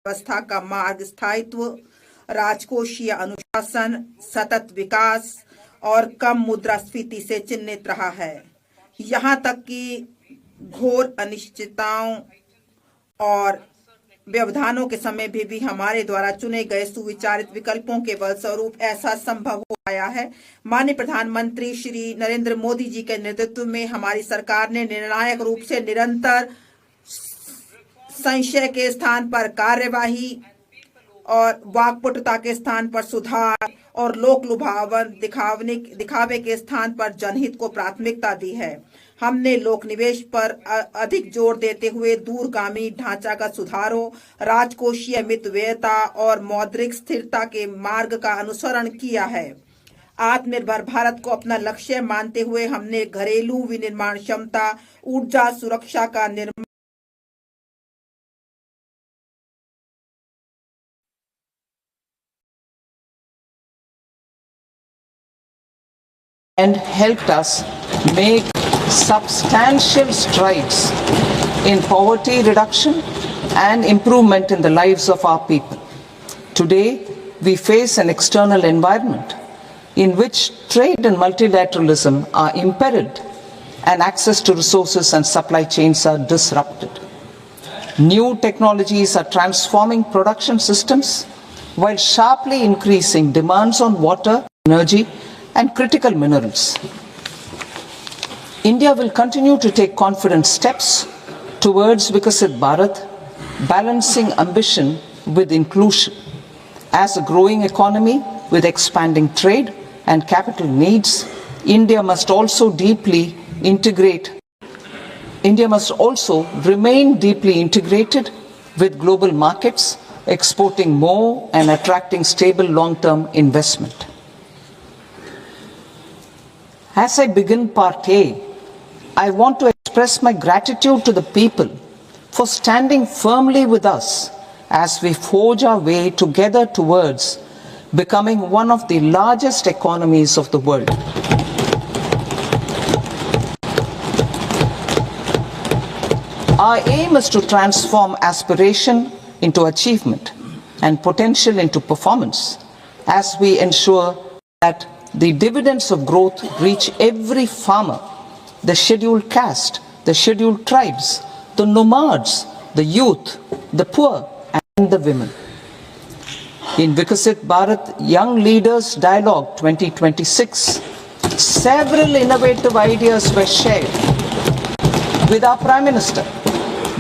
व्यवस्था का मार्ग स्थायित्व, राजकोषीय अनुशासन, सतत विकास और कम मुद्रास्फीति से चिन्हित रहा है। यहाँ तक कि घोर अनिश्चितताओं और व्यवधानों के समय भी हमारे द्वारा चुने गए सुविचारित विकल्पों के बलस्वरूप ऐसा संभव हो पाया है। माननीय प्रधानमंत्री श्री नरेंद्र मोदी जी के नेतृत्व में हमारी सरकार ने निर्णायक रूप से निरंतर संशय के स्थान पर कार्यवाही और वाकपटुता के स्थान पर सुधार और लोक लुभावन दिखावे के स्थान पर जनहित को प्राथमिकता दी है। हमने लोक निवेश पर अधिक जोर देते हुए दूरगामी ढांचागत सुधारों, राजकोषीय मितव्ययता और मौद्रिक स्थिरता के मार्ग का अनुसरण किया है। आत्मनिर्भर भारत को अपना लक्ष्य मानते हुए हमने घरेलू विनिर्माण क्षमता, ऊर्जा सुरक्षा का निर्माण and helped us make substantial strides in poverty reduction and improvement in the lives of our people. Today, we face an external environment in which trade and multilateralism are imperiled and access to resources and supply chains are disrupted. New technologies are transforming production systems while sharply increasing demands on water, energy, and critical minerals. India will continue to take confident steps towards Vikasit Bharat, balancing ambition with inclusion. As a growing economy with expanding trade and capital needs, India must also remain deeply integrated with global markets, exporting more and attracting stable long-term investment. As I begin Part A, I want to express my gratitude to the people for standing firmly with us as we forge our way together towards becoming one of the largest economies of the world. Our aim is to transform aspiration into achievement and potential into performance as we ensure that the dividends of growth reach every farmer, the scheduled caste, the scheduled tribes, the nomads, the youth, the poor and the women. In Vikasit Bharat Young Leaders Dialogue 2026, several innovative ideas were shared with our Prime Minister,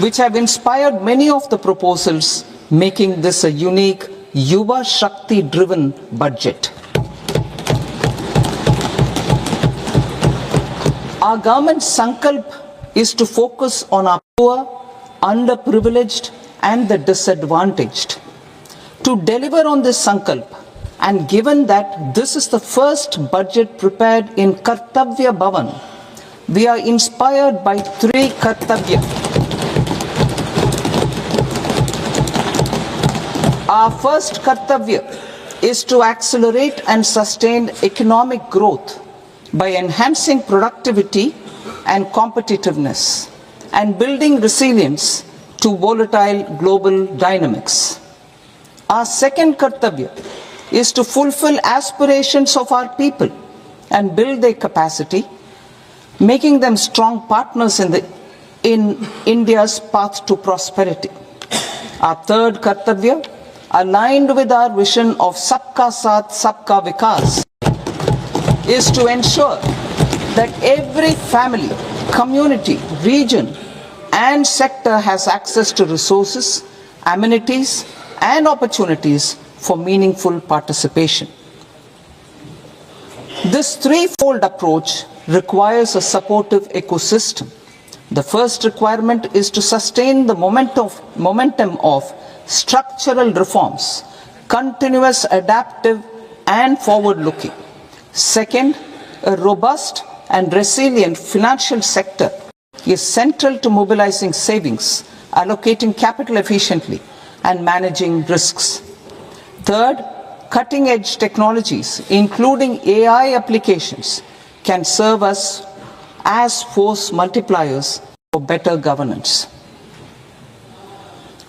which have inspired many of the proposals, making this a unique Yuva Shakti-driven budget. Our government's sankalp is to focus on our poor, underprivileged and the disadvantaged. To deliver on this sankalp, and given that this is the first budget prepared in Kartavya Bhavan, we are inspired by three Kartavya. Our first Kartavya is to accelerate and sustain economic growth by enhancing productivity and competitiveness and building resilience to volatile global dynamics. Our second Kartavya is to fulfill aspirations of our people and build their capacity, making them strong partners in India's path to prosperity. Our third Kartavya, aligned with our vision of Sabka Saath, Sabka Vikas, is to ensure that every family, community, region and sector has access to resources, amenities and opportunities for meaningful participation. This threefold approach requires a supportive ecosystem. The first requirement is to sustain the momentum of structural reforms, continuous, adaptive and forward-looking. Second, a robust and resilient financial sector is central to mobilizing savings, allocating capital efficiently, and managing risks. Third, cutting-edge technologies, including AI applications, can serve us as force multipliers for better governance.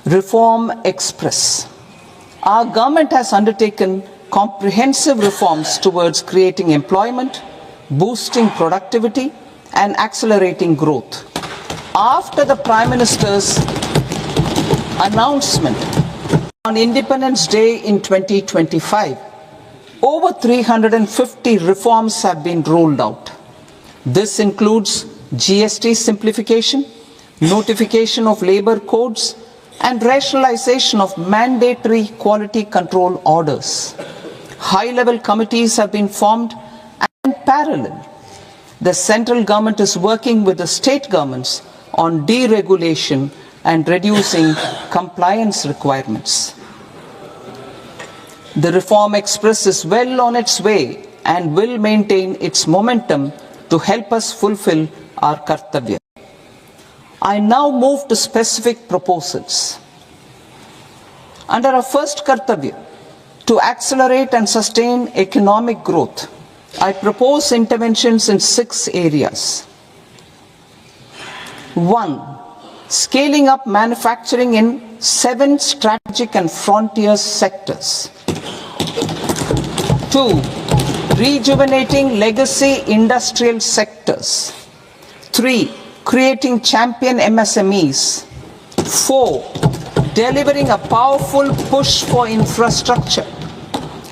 Reform Express. Our government has undertaken comprehensive reforms towards creating employment, boosting productivity, and accelerating growth. After the Prime Minister's announcement on Independence Day in 2025, over 350 reforms have been rolled out. This includes GST simplification, notification of labor codes, and rationalization of mandatory quality control orders. High-level committees have been formed, and in parallel, the central government is working with the state governments on deregulation and reducing compliance requirements. The Reform Express is well on its way and will maintain its momentum to help us fulfill our kartavya. I now move to specific proposals. Under our first kartavya, to accelerate and sustain economic growth, I propose interventions in 6 areas. 1. Scaling up manufacturing in 7 strategic and frontier sectors. 2. Rejuvenating legacy industrial sectors. 3. Creating champion MSMEs. 4. Delivering a powerful push for infrastructure.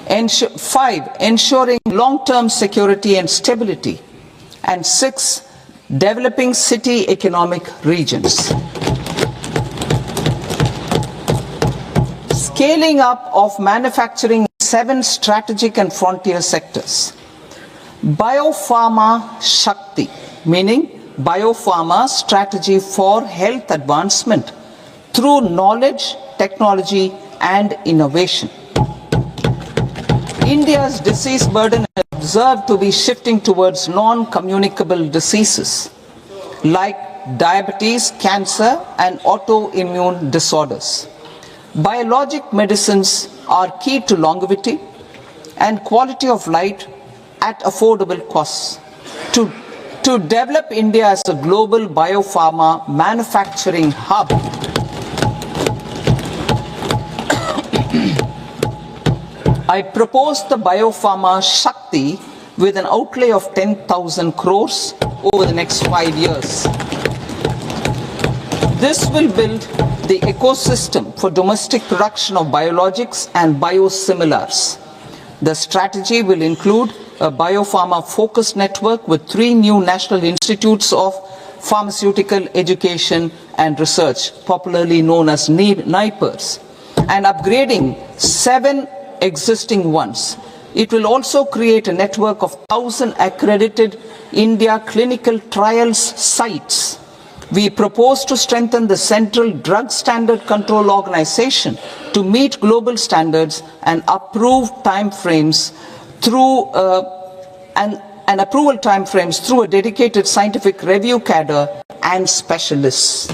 5. Ensuring long-term security and stability. And 6. Developing city economic regions. Scaling up of manufacturing in 7 strategic and frontier sectors. Biopharma Shakti, meaning biopharma strategy for health advancement through knowledge, technology, and innovation. India's disease burden is observed to be shifting towards non-communicable diseases like diabetes, cancer, and autoimmune disorders. Biologic medicines are key to longevity and quality of life at affordable costs. To develop India as a global biopharma manufacturing hub, I propose the Biopharma Shakti with an outlay of 10,000 crores over the next 5 years. This will build the ecosystem for domestic production of biologics and biosimilars. The strategy will include a biopharma-focused network with 3 new national institutes of pharmaceutical education and research, popularly known as NIPERS, and upgrading 7 existing ones. It will also create a network of 1,000 accredited India clinical trials sites. We propose to strengthen the Central Drug Standard Control Organization to meet global standards and approve timeframes through approval timeframes through a dedicated scientific review cadre and specialists.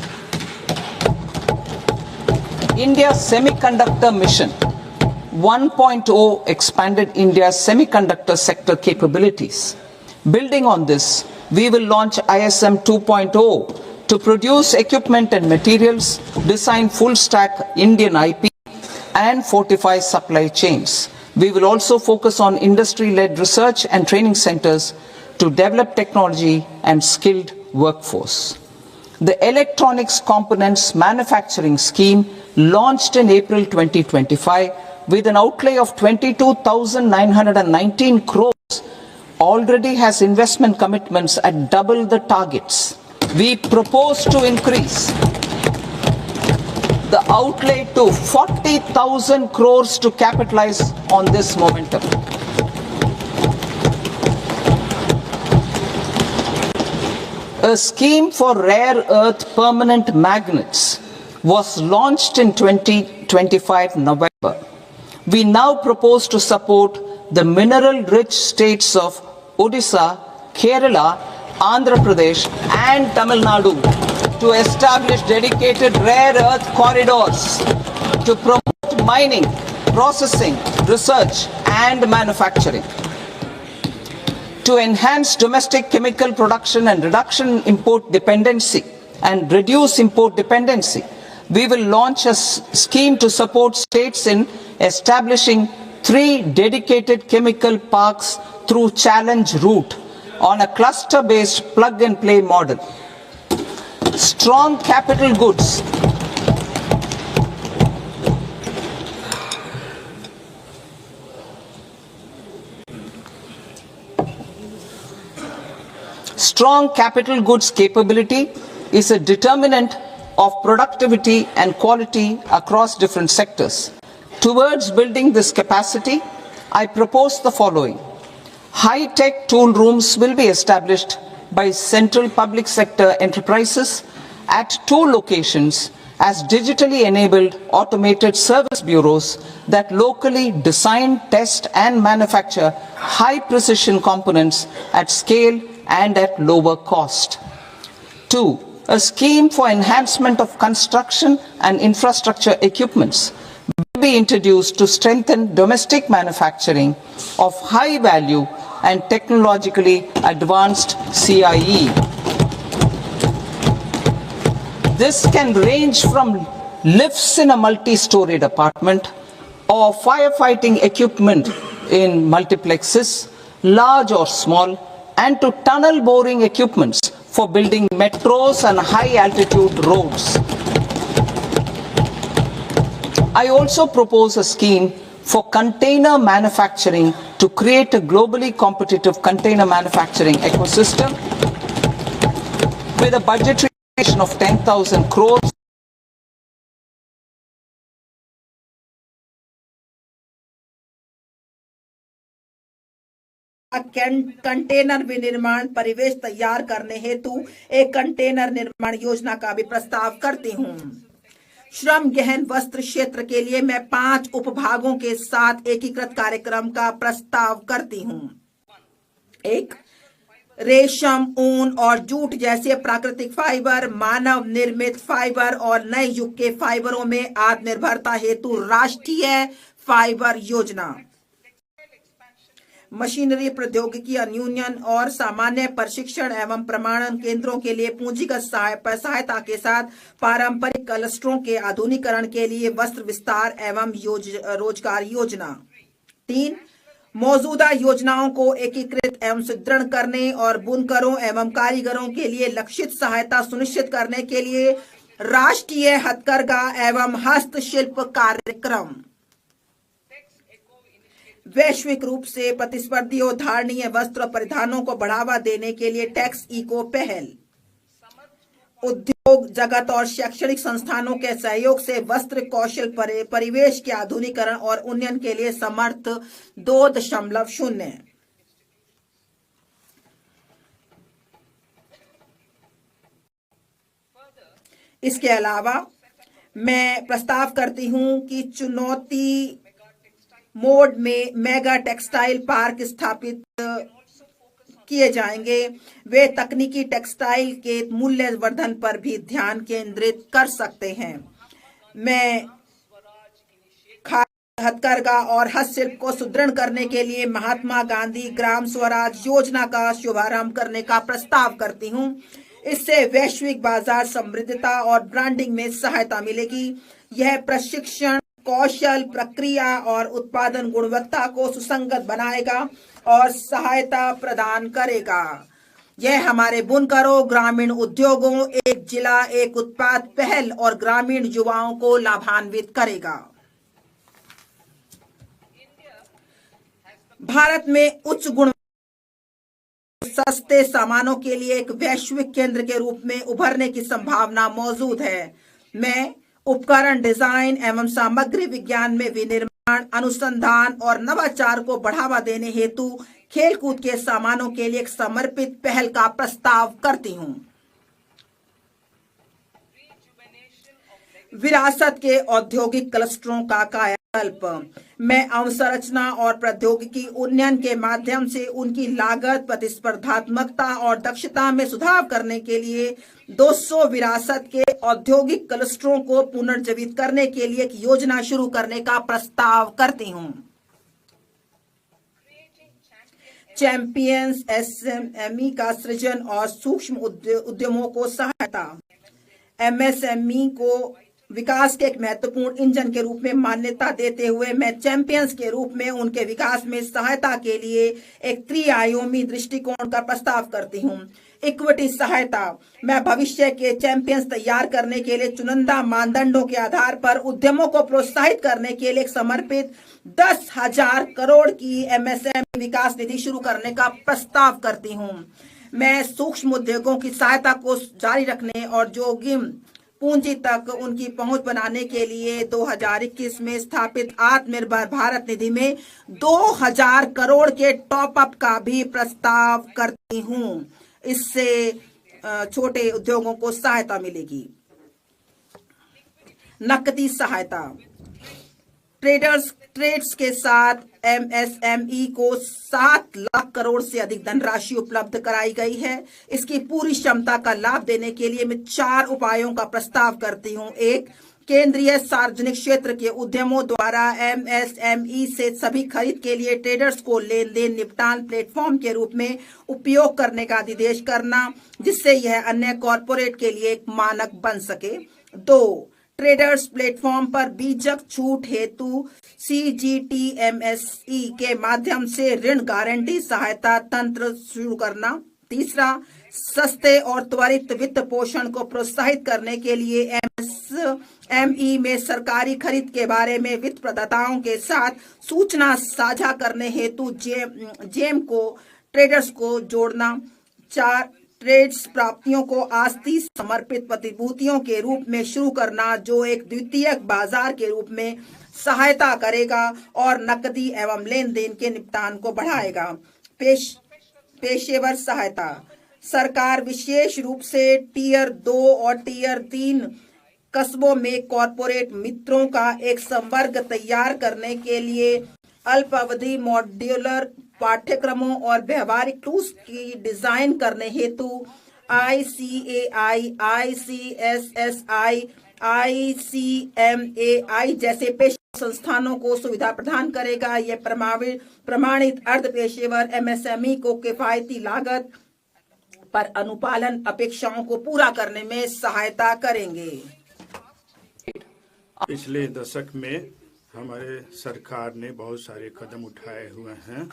India's Semiconductor Mission 1.0 expanded India's semiconductor sector capabilities. Building on this, we will launch ISM 2.0 to produce equipment and materials, design full-stack Indian IP, and fortify supply chains. We will also focus on industry-led research and training centers to develop technology and skilled workforce. The Electronics Components Manufacturing Scheme, launched in April 2025 with an outlay of 22,919 crores, already has investment commitments at double the targets. We propose to increase the outlay to 40,000 crores to capitalize on this momentum. A scheme for rare earth permanent magnets was launched in 2025 November. We now propose to support the mineral-rich states of Odisha, Kerala, Andhra Pradesh, and Tamil Nadu to establish dedicated rare earth corridors to promote mining, processing, research, and manufacturing. To enhance domestic chemical production and reduce import dependency, we will launch a scheme to support states in establishing 3 dedicated chemical parks through challenge route on a cluster-based plug-and-play model. Strong capital goods. Strong capital goods capability is a determinant of productivity and quality across different sectors. Towards building this capacity, I propose the following. High-tech tool rooms will be established by central public sector enterprises at 2 locations as digitally enabled automated service bureaus that locally design, test and manufacture high-precision components at scale and at lower cost. 2. A scheme for enhancement of construction and infrastructure equipments will be introduced to strengthen domestic manufacturing of high value and technologically advanced CIE. This can range from lifts in a multi-storied apartment or firefighting equipment in multiplexes, large or small, and to tunnel boring equipments for building metros and high-altitude roads. I also propose a scheme for container manufacturing to create a globally competitive container manufacturing ecosystem with a budgetary allocation of 10,000 crores. Container विनिर्माण परिवेश तैयार करने हेतु एक container निर्माण योजना का भी प्रस्ताव करती हूँ। श्रम गहन वस्त्र क्षेत्र के लिए मैं 5 उपभागों के साथ एकीकृत कार्यक्रम का प्रस्ताव करती हूँ। 1. रेशम, ऊन और जूट जैसे प्राकृतिक फाइबर, मानव निर्मित फाइबर और नए युग के फाइबरों में आत्मनिर्भरता हेतु राष्ट्रीय फाइबर योजना। मशीनरी प्रौद्योगिकी अन्यून और सामान्य प्रशिक्षण एवं प्रमाणन केंद्रों के लिए पूंजीगत सहायता के साथ पारंपरिक क्लस्टरों के आधुनिकीकरण के लिए वस्त्र विस्तार एवं रोजगार योजना। 3. मौजूदा योजनाओं को एकीकृत एवं सुदृढ़ करने और बुनकरों एवं कारीगरों के लिए लक्षित सहायता सुनिश्चित करने के लिए राष्ट्रीय हथकरघा एवं हस्तशिल्प कार्यक्रम। वैश्विक रूप से प्रतिस्पर्धी और धारणीय वस्त्र परिधानों को बढ़ावा देने के लिए टैक्स इको पहल। उद्योग जगत और शैक्षणिक संस्थानों के सहयोग से वस्त्र कौशल परिवेश के आधुनिकीकरण और उन्नयन के लिए समर्थ 2.0। इसके अलावा मैं प्रस्ताव करती हूं कि चुनौती मोड में मेगा टेक्सटाइल पार्क स्थापित किए जाएंगे। वे तकनीकी टेक्सटाइल के मूल्यवर्धन पर भी ध्यान केंद्रित कर सकते हैं। मैं हथकरघा और हस्तशिल्प को सुदृढ़ करने के लिए महात्मा गांधी ग्राम स्वराज योजना का शुभारंभ करने का प्रस्ताव करती हूं। इससे वैश्विक बाजार समृद्धता और ब्रांडिंग में सहायता मिलेगी। यह प्रशिक्षण, कौशल, प्रक्रिया और उत्पादन गुणवत्ता को सुसंगत बनाएगा और सहायता प्रदान करेगा। यह हमारे बुनकरों, ग्रामीण उद्योगों, एक जिला एक उत्पाद पहल और ग्रामीण युवाओं को लाभान्वित करेगा। भारत में उच्च गुण सस्ते सामानों के लिए एक वैश्विक केंद्र के रूप में उभरने की संभावना मौजूद है। मैं उपकरण डिजाइन एवं सामग्री विज्ञान में विनिर्माण, अनुसंधान और नवाचार को बढ़ावा देने हेतु खेलकूद के सामानों के लिए एक समर्पित पहल का प्रस्ताव करती हूं। विरासत के औद्योगिक क्लस्टरों का कायाकल्प। मैं अवसंरचना और प्रौद्योगिकी उन्नयन के माध्यम से उनकी लागत, प्रतिस्पर्धात्मकता और दक्षता में सुधार करने के लिए 200 विरासत के औद्योगिक क्लस्टरों को पुनर्जीवित करने के लिए एक योजना शुरू करने का प्रस्ताव करती हूं। चैंपियंस एसएमई का सृजन और सूक्ष्म उद्यमों को सहायता। एमएसएमई को विकास के एक महत्वपूर्ण इंजन के रूप में मान्यता देते हुए मैं चैंपियंस के रूप में उनके विकास में सहायता के लिए एक त्रिआयामी दृष्टिकोण का प्रस्ताव करती हूँ। इक्विटी सहायता, मैं भविष्य के चैंपियंस तैयार करने के लिए चुनिंदा मानदंडों के आधार पर उद्यमों को प्रोत्साहित करने के लिए एक समर्पित 10,000 करोड़ की एमएसएमई विकास निधि शुरू करने का प्रस्ताव करती हूँ। मैं सूक्ष्म उद्योगों की सहायता को जारी रखने और जोखिम पूंजी तक उनकी पहुंच बनाने के लिए 2021 में स्थापित आत्मनिर्भर भारत निधि में 2,000 करोड़ के टॉप अप का भी प्रस्ताव करती हूं। इससे छोटे उद्योगों को सहायता मिलेगी। नकदी सहायता, ट्रेड्स के साथ एमएसएमई को 7 लाख करोड़ से अधिक धनराशि उपलब्ध कराई गई है। इसकी पूरी क्षमता का लाभ देने के लिए मैं 4 उपायों का प्रस्ताव करती हूँ। 1, केंद्रीय सार्वजनिक क्षेत्र के उद्यमों द्वारा एमएसएमई से सभी खरीद के लिए ट्रेडर्स को लेन देन निपटान प्लेटफॉर्म के रूप में उपयोग करने का निर्देश करना, जिससे यह अन्य कॉरपोरेट के लिए एक मानक बन सके। 2, ट्रेडर्स प्लेटफॉर्म पर बीजक छूट हेतु सीजीटीएमएसई के माध्यम से ऋण गारंटी सहायता तंत्र शुरू करना। 3, सस्ते और त्वरित वित्त पोषण को प्रोत्साहित करने के लिए एमएसएमई में सरकारी खरीद के बारे में वित्त प्रदाताओं के साथ सूचना साझा करने हेतु जेम को ट्रेडर्स को जोड़ना। 4, ट्रेड्स प्राप्तियों को आस्ती समर्पित प्रतिभूतियों के रूप में शुरू करना, जो एक द्वितीयक बाजार के रूप में सहायता करेगा और नकदी एवं लेन देन के निपटान को बढ़ाएगा। पेशेवर सहायता, सरकार विशेष रूप से टियर 2 और टियर 3 कस्बों में कॉरपोरेट मित्रों का एक संवर्ग तैयार करने के लिए अल्पावधि मॉड्यूलर पाठ्यक्रमों और व्यवहारिक टूल्स की डिजाइन करने हेतु ICAI, ICSSI, ICMAI जैसे पेशेवर संस्थानों को सुविधा प्रदान करेगा। यह प्रमाणित अर्ध पेशेवर एमएसएमई को किफायती लागत पर अनुपालन अपेक्षाओं को पूरा करने में सहायता करेंगे। पिछले दशक में हमारे सरकार ने बहुत सारे कदम उठाए हुए हैं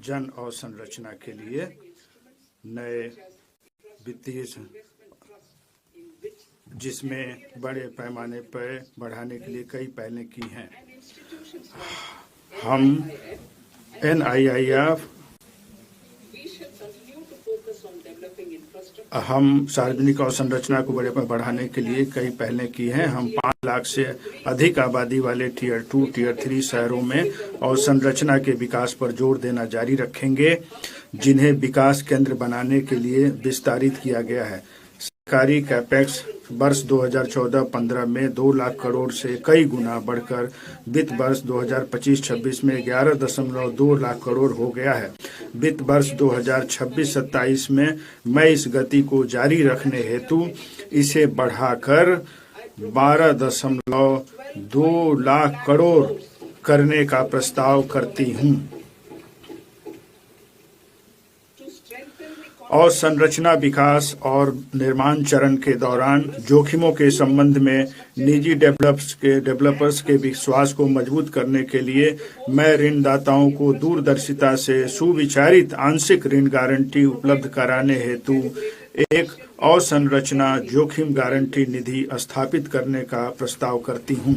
जन अवसंरचना के लिए, नए वित्तीय जिसमें बड़े पैमाने पर बढ़ाने के लिए कई पहलें की हैं। हम NIIF हम सार्वजनिक अवसंरचना को बड़े पर बढ़ाने के लिए कई पहलें की हैं। हम 5 लाख से अधिक आबादी वाले टियर 2, टियर 3 शहरों में अवसंरचना के विकास पर जोर देना जारी रखेंगे, जिन्हें विकास केंद्र बनाने के लिए विस्तारित किया गया है। सरकारी कैपेक्स वर्ष 2014-15 में 2 लाख करोड़ से कई गुना बढ़कर वित्त वर्ष 2025-26 में 11.2 लाख करोड़ हो गया है। वित्त वर्ष 2026-27 में मैं इस गति को जारी रखने हेतु इसे बढ़ाकर 12.2 लाख करोड़ करने का प्रस्ताव करती हूँ। और संरचना विकास और निर्माण चरण के दौरान जोखिमों के संबंध में निजी डेवलपर्स के विश्वास को मजबूत करने के लिए मैं ऋणदाताओं को दूरदर्शिता से सुविचारित आंशिक ऋण गारंटी उपलब्ध कराने हेतु एक अवसंरचना जोखिम गारंटी निधि स्थापित करने का प्रस्ताव करती हूँ।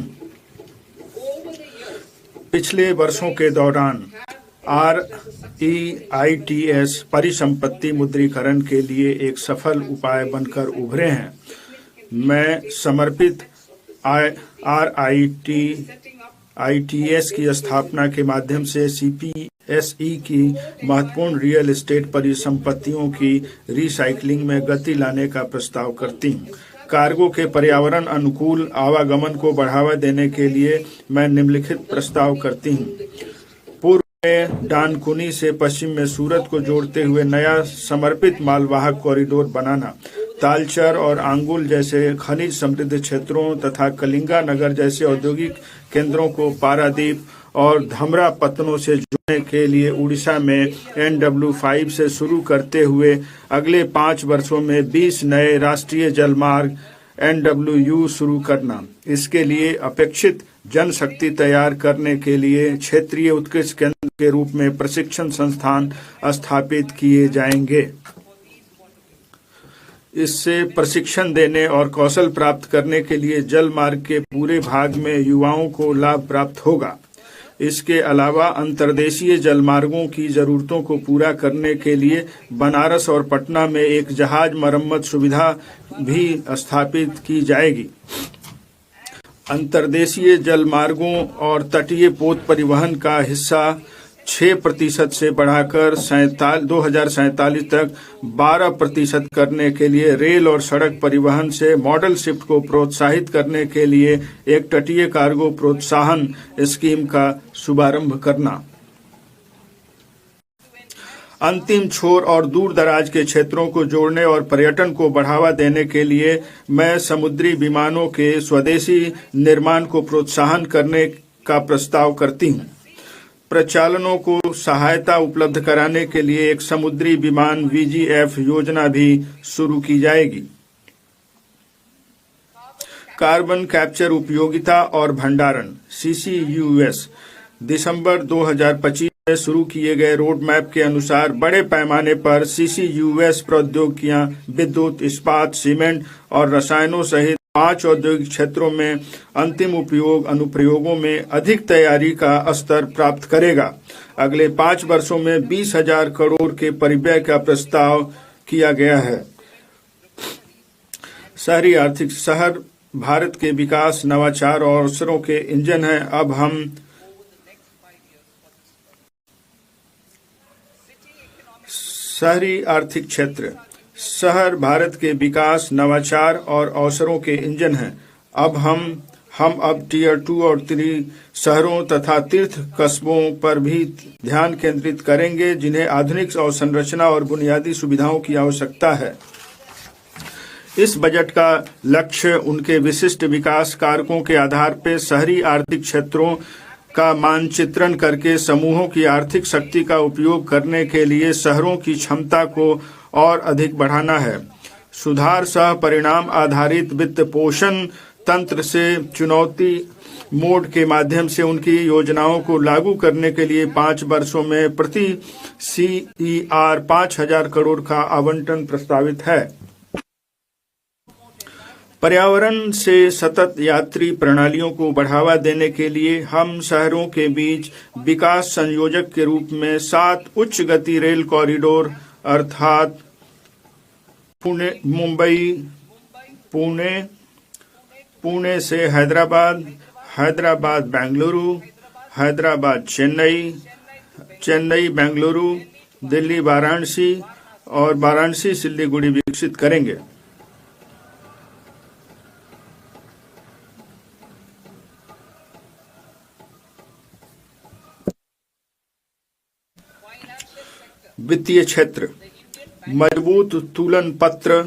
पिछले वर्षों के दौरान REITs परिसंपत्ति मुद्रीकरण के लिए एक सफल उपाय बनकर उभरे हैं। मैं समर्पित REITs की स्थापना के माध्यम से CPSE की महत्वपूर्ण रियल एस्टेट परिसंपत्तियों की रिसाइकलिंग में गति लाने का प्रस्ताव करती हूँ। कार्गो के पर्यावरण अनुकूल आवागमन को बढ़ावा देने के लिए मैं निम्नलिखित प्रस्ताव करती हूँ। डानकुनी से पश्चिम में सूरत को जोड़ते हुए नया समर्पित मालवाहक कॉरिडोर बनाना, तालचर और आंगुल जैसे खनिज समृद्ध क्षेत्रों तथा कलिंगा नगर जैसे औद्योगिक केंद्रों को पारादीप और धमरा पत्तनों से जोड़ने के लिए उड़ीसा में NW5 से शुरू करते हुए अगले 5 वर्षों में 20 नए राष्ट्रीय जलमार्ग NWU शुरू करना। इसके लिए अपेक्षित जनशक्ति तैयार करने के लिए क्षेत्रीय उत्कृष्ट केंद्र के रूप में प्रशिक्षण संस्थान स्थापित किए जाएंगे। इससे प्रशिक्षण देने और कौशल प्राप्त करने के लिए जल मार्ग के पूरे भाग में युवाओं को लाभ प्राप्त होगा। इसके अलावा अंतर्देशीय जलमार्गों की जरूरतों को पूरा करने के लिए बनारस और पटना में एक जहाज मरम्मत सुविधा भी स्थापित की जाएगी। अंतर्देशीय जलमार्गों और तटीय पोत परिवहन का हिस्सा 6% से बढ़ाकर 2047 तक 12% करने के लिए रेल और सड़क परिवहन से मॉडल शिफ्ट को प्रोत्साहित करने के लिए एक तटीय कार्गो प्रोत्साहन स्कीम का शुभारंभ करना। अंतिम छोर और दूर दराज के क्षेत्रों को जोड़ने और पर्यटन को बढ़ावा देने के लिए मैं समुद्री विमानों के स्वदेशी निर्माण को प्रोत्साहन करने का प्रस्ताव करती हूँ। प्रचालनों को सहायता उपलब्ध कराने के लिए एक समुद्री विमान VGF योजना भी शुरू की जाएगी। कार्बन कैप्चर उपयोगिता और भंडारण CCUS दिसंबर 2025 में शुरू किए गए रोड मैप के अनुसार बड़े पैमाने पर CCUS प्रौद्योगिकियां विद्युत, इस्पात, सीमेंट और रसायनों सहित 5 औद्योगिक क्षेत्रों में अंतिम उपयोग अनुप्रयोगों में अधिक तैयारी का स्तर प्राप्त करेगा। अगले 5 वर्षों में 20,000 करोड़ के परिव्यय का प्रस्ताव किया गया है। शहरी आर्थिक शहर भारत के विकास, नवाचार और अवसरों के इंजन हैं। अब हम शहरी आर्थिक क्षेत्र शहर भारत के विकास, नवाचार और अवसरों के इंजन हैं। अब टियर 2 और 3 शहरों तथा तीर्थ कस्बों पर भी ध्यान केंद्रित करेंगे जिन्हें आधुनिक अवसंरचना और बुनियादी सुविधाओं की आवश्यकता है। इस बजट का लक्ष्य उनके विशिष्ट विकास कारकों के आधार पर शहरी आर्थिक क्षेत्रों का मानचित्रण करके समूहों की आर्थिक शक्ति का उपयोग करने के लिए शहरों की क्षमता को और अधिक बढ़ाना है। सुधार सह परिणाम आधारित वित्त पोषण तंत्र से चुनौती मोड के माध्यम से उनकी योजनाओं को लागू करने के लिए 5 वर्षों में प्रति CER 5,000 करोड़ का आवंटन प्रस्तावित है। पर्यावरण से सतत यात्री प्रणालियों को बढ़ावा देने के लिए हम शहरों के बीच विकास संयोजक के रूप में 7 उच्च गति रेल कॉरिडोर अर्थात पुणे से हैदराबाद, हैदराबाद बेंगलुरु, हैदराबाद चेन्नई, चेन्नई बेंगलुरु, दिल्ली वाराणसी और वाराणसी सिल्लीगुड़ी विकसित करेंगे। वित्तीय क्षेत्र मजबूत तुलन पत्र,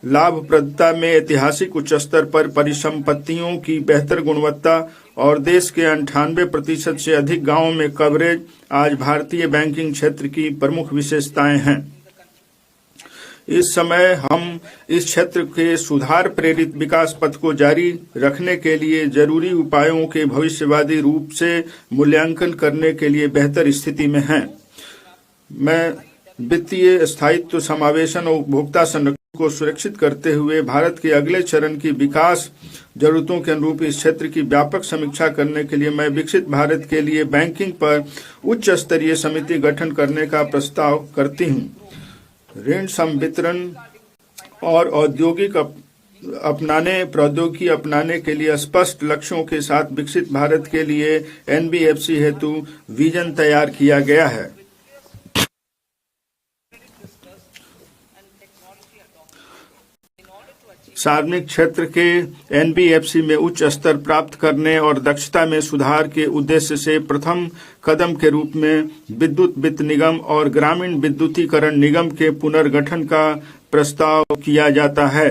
लाभप्रदता में ऐतिहासिक उच्च स्तर पर परिसंपत्तियों की बेहतर गुणवत्ता और देश के 98% से अधिक गांवों में कवरेज आज भारतीय बैंकिंग क्षेत्र की प्रमुख विशेषताएं हैं। इस समय हम इस क्षेत्र के सुधार प्रेरित विकास पथ को जारी रखने के लिए जरूरी उपायों के भविष्यवादी रूप से मूल्यांकन करने के लिए बेहतर स्थिति में हैं। मैं वित्तीय स्थायित्व, समावेशन और उपभोक्ता संरक्षण को सुरक्षित करते हुए भारत के अगले चरण की विकास जरूरतों के अनुरूप इस क्षेत्र की व्यापक समीक्षा करने के लिए मैं विकसित भारत के लिए बैंकिंग पर उच्च स्तरीय समिति गठन करने का प्रस्ताव करती हूँ। ऋण संवितरण और औद्योगिक प्रौद्योगिकी अपनाने के लिए स्पष्ट लक्ष्यों के साथ विकसित भारत के लिए NBFC हेतु विजन तैयार किया गया है। सार्वजनिक क्षेत्र के NBFC में उच्च स्तर प्राप्त करने और दक्षता में सुधार के उद्देश्य से प्रथम कदम के रूप में विद्युत वित्त निगम और ग्रामीण विद्युतीकरण निगम के पुनर्गठन का प्रस्ताव किया जाता है।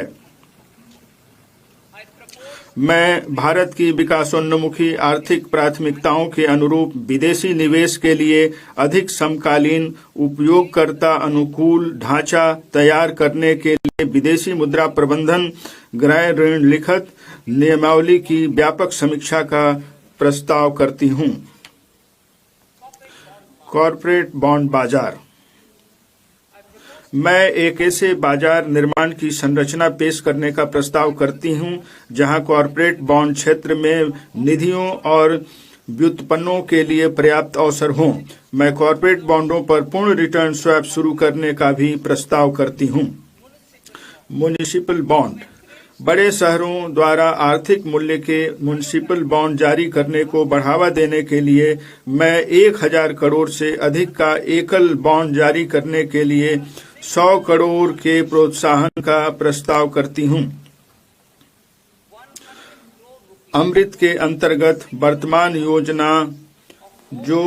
मैं भारत की विकासोन्मुखी आर्थिक प्राथमिकताओं के अनुरूप विदेशी निवेश के लिए अधिक समकालीन उपयोगकर्ता अनुकूल ढांचा तैयार करने के लिए विदेशी मुद्रा प्रबंधन गृह ऋण लिखित नियमावली की व्यापक समीक्षा का प्रस्ताव करती हूं। कॉर्पोरेट बॉन्ड बाजार। मैं एक ऐसे बाजार निर्माण की संरचना पेश करने का प्रस्ताव करती हूं जहां कॉर्पोरेट बॉन्ड क्षेत्र में निधियों और व्युत्पन्नों के लिए पर्याप्त अवसर हों। मैं कॉर्पोरेट बॉन्डों पर पूर्ण रिटर्न स्वैप शुरू करने का भी प्रस्ताव करती हूं। Municipal bond. बड़े शहरों द्वारा आर्थिक मूल्य के म्युनिसिपल बॉन्ड जारी करने को बढ़ावा देने के लिए मैं 1000 करोड़ से अधिक का एकल बॉन्ड जारी करने के लिए 100 करोड़ के प्रोत्साहन का प्रस्ताव करती हूं। अमृत के अंतर्गत वर्तमान योजना जो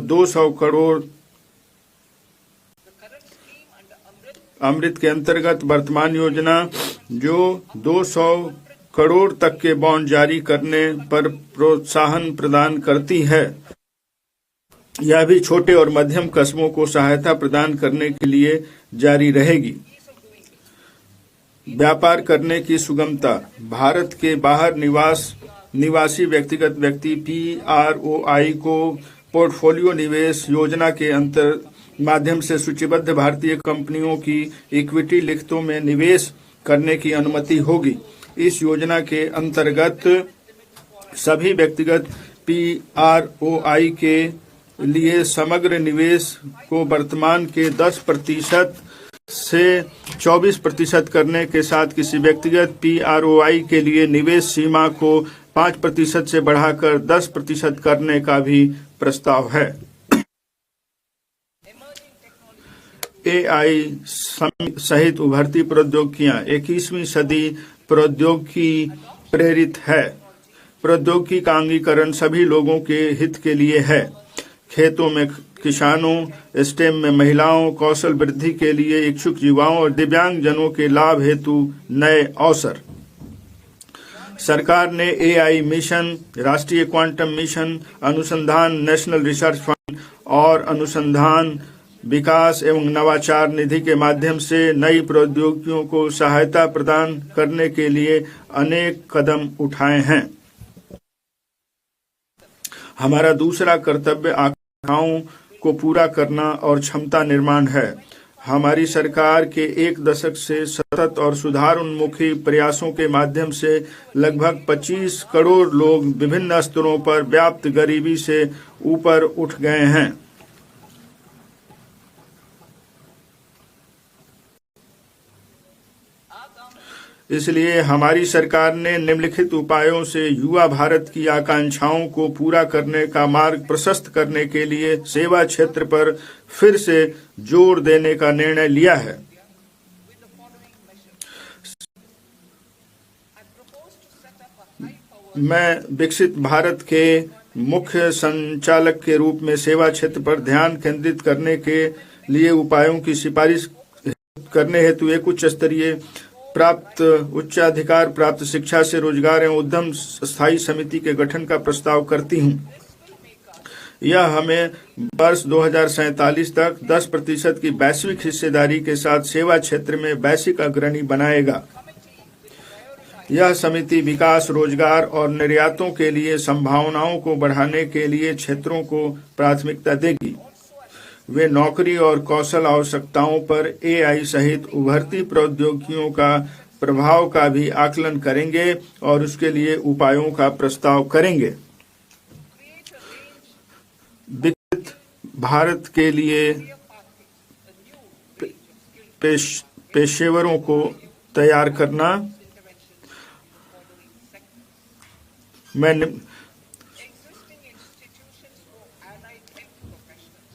200 करोड़ अमृत के अंतर्गत वर्तमान योजना जो 200 करोड़ तक के बॉन्ड जारी करने पर प्रोत्साहन प्रदान करती है। यह भी छोटे और मध्यम कस्बों को सहायता प्रदान करने के लिए जारी रहेगी। व्यापार करने की सुगमता। भारत के बाहर निवासी व्यक्तिगत व्यक्ति PROI को पोर्टफोलियो निवेश योजना के माध्यम से सूचीबद्ध भारतीय कंपनियों की इक्विटी लिखतों में निवेश करने की अनुमति होगी। इस योजना के अंतर्गत सभी व्यक्तिगत PROI के लिए समग्र निवेश को वर्तमान के 10% से 24% करने के साथ किसी व्यक्तिगत PROI के लिए निवेश सीमा को 5% से बढ़ाकर 10% करने का भी प्रस्ताव है। AI सहित उभरती प्रौद्योगिकियां। 21वीं सदी प्रौद्योगिकी प्रेरित है। प्रौद्योगिकी का अंगीकरण सभी लोगों के हित के लिए है। खेतों में किसानों, स्टेम में महिलाओं, कौशल वृद्धि के लिए इच्छुक युवाओं और दिव्यांग जनों के लाभ हेतु नए अवसर। सरकार ने AI मिशन, राष्ट्रीय क्वांटम मिशन, अनुसंधान नेशनल रिसर्च फंड और अनुसंधान विकास एवं नवाचार निधि के माध्यम से नई प्रौद्योगिकियों को सहायता प्रदान करने के लिए अनेक कदम उठाए हैं। हमारा दूसरा कर्तव्य आकांक्षाओं को पूरा करना और क्षमता निर्माण है। हमारी सरकार के 1 दशक से सतत और सुधार उन्मुखी प्रयासों के माध्यम से लगभग 25 करोड़ लोग विभिन्न स्तरों पर व्याप्त गरीबी से ऊपर उठ गए हैं। इसलिए हमारी सरकार ने निम्नलिखित उपायों से युवा भारत की आकांक्षाओं को पूरा करने का मार्ग प्रशस्त करने के लिए सेवा क्षेत्र पर फिर से जोर देने का निर्णय लिया है। मैं विकसित भारत के मुख्य संचालक के रूप में सेवा क्षेत्र पर ध्यान केंद्रित करने के लिए उपायों की सिफारिश करने हेतु एक उच्चाधिकार प्राप्त शिक्षा से रोजगार एवं उद्यम स्थायी समिति के गठन का प्रस्ताव करती हूं। यह हमें वर्ष 2047 तक 10% की वैश्विक हिस्सेदारी के साथ सेवा क्षेत्र में वैश्विक अग्रणी बनाएगा। यह समिति विकास, रोजगार और निर्यातों के लिए संभावनाओं को बढ़ाने के लिए क्षेत्रों को प्राथमिकता देगी। वे नौकरी और कौशल आवश्यकताओं पर AI सहित उभरती प्रौद्योगिकियों का प्रभाव का भी आकलन करेंगे और उसके लिए उपायों का प्रस्ताव करेंगे। विकसित भारत के लिए पेशेवरों को तैयार करना।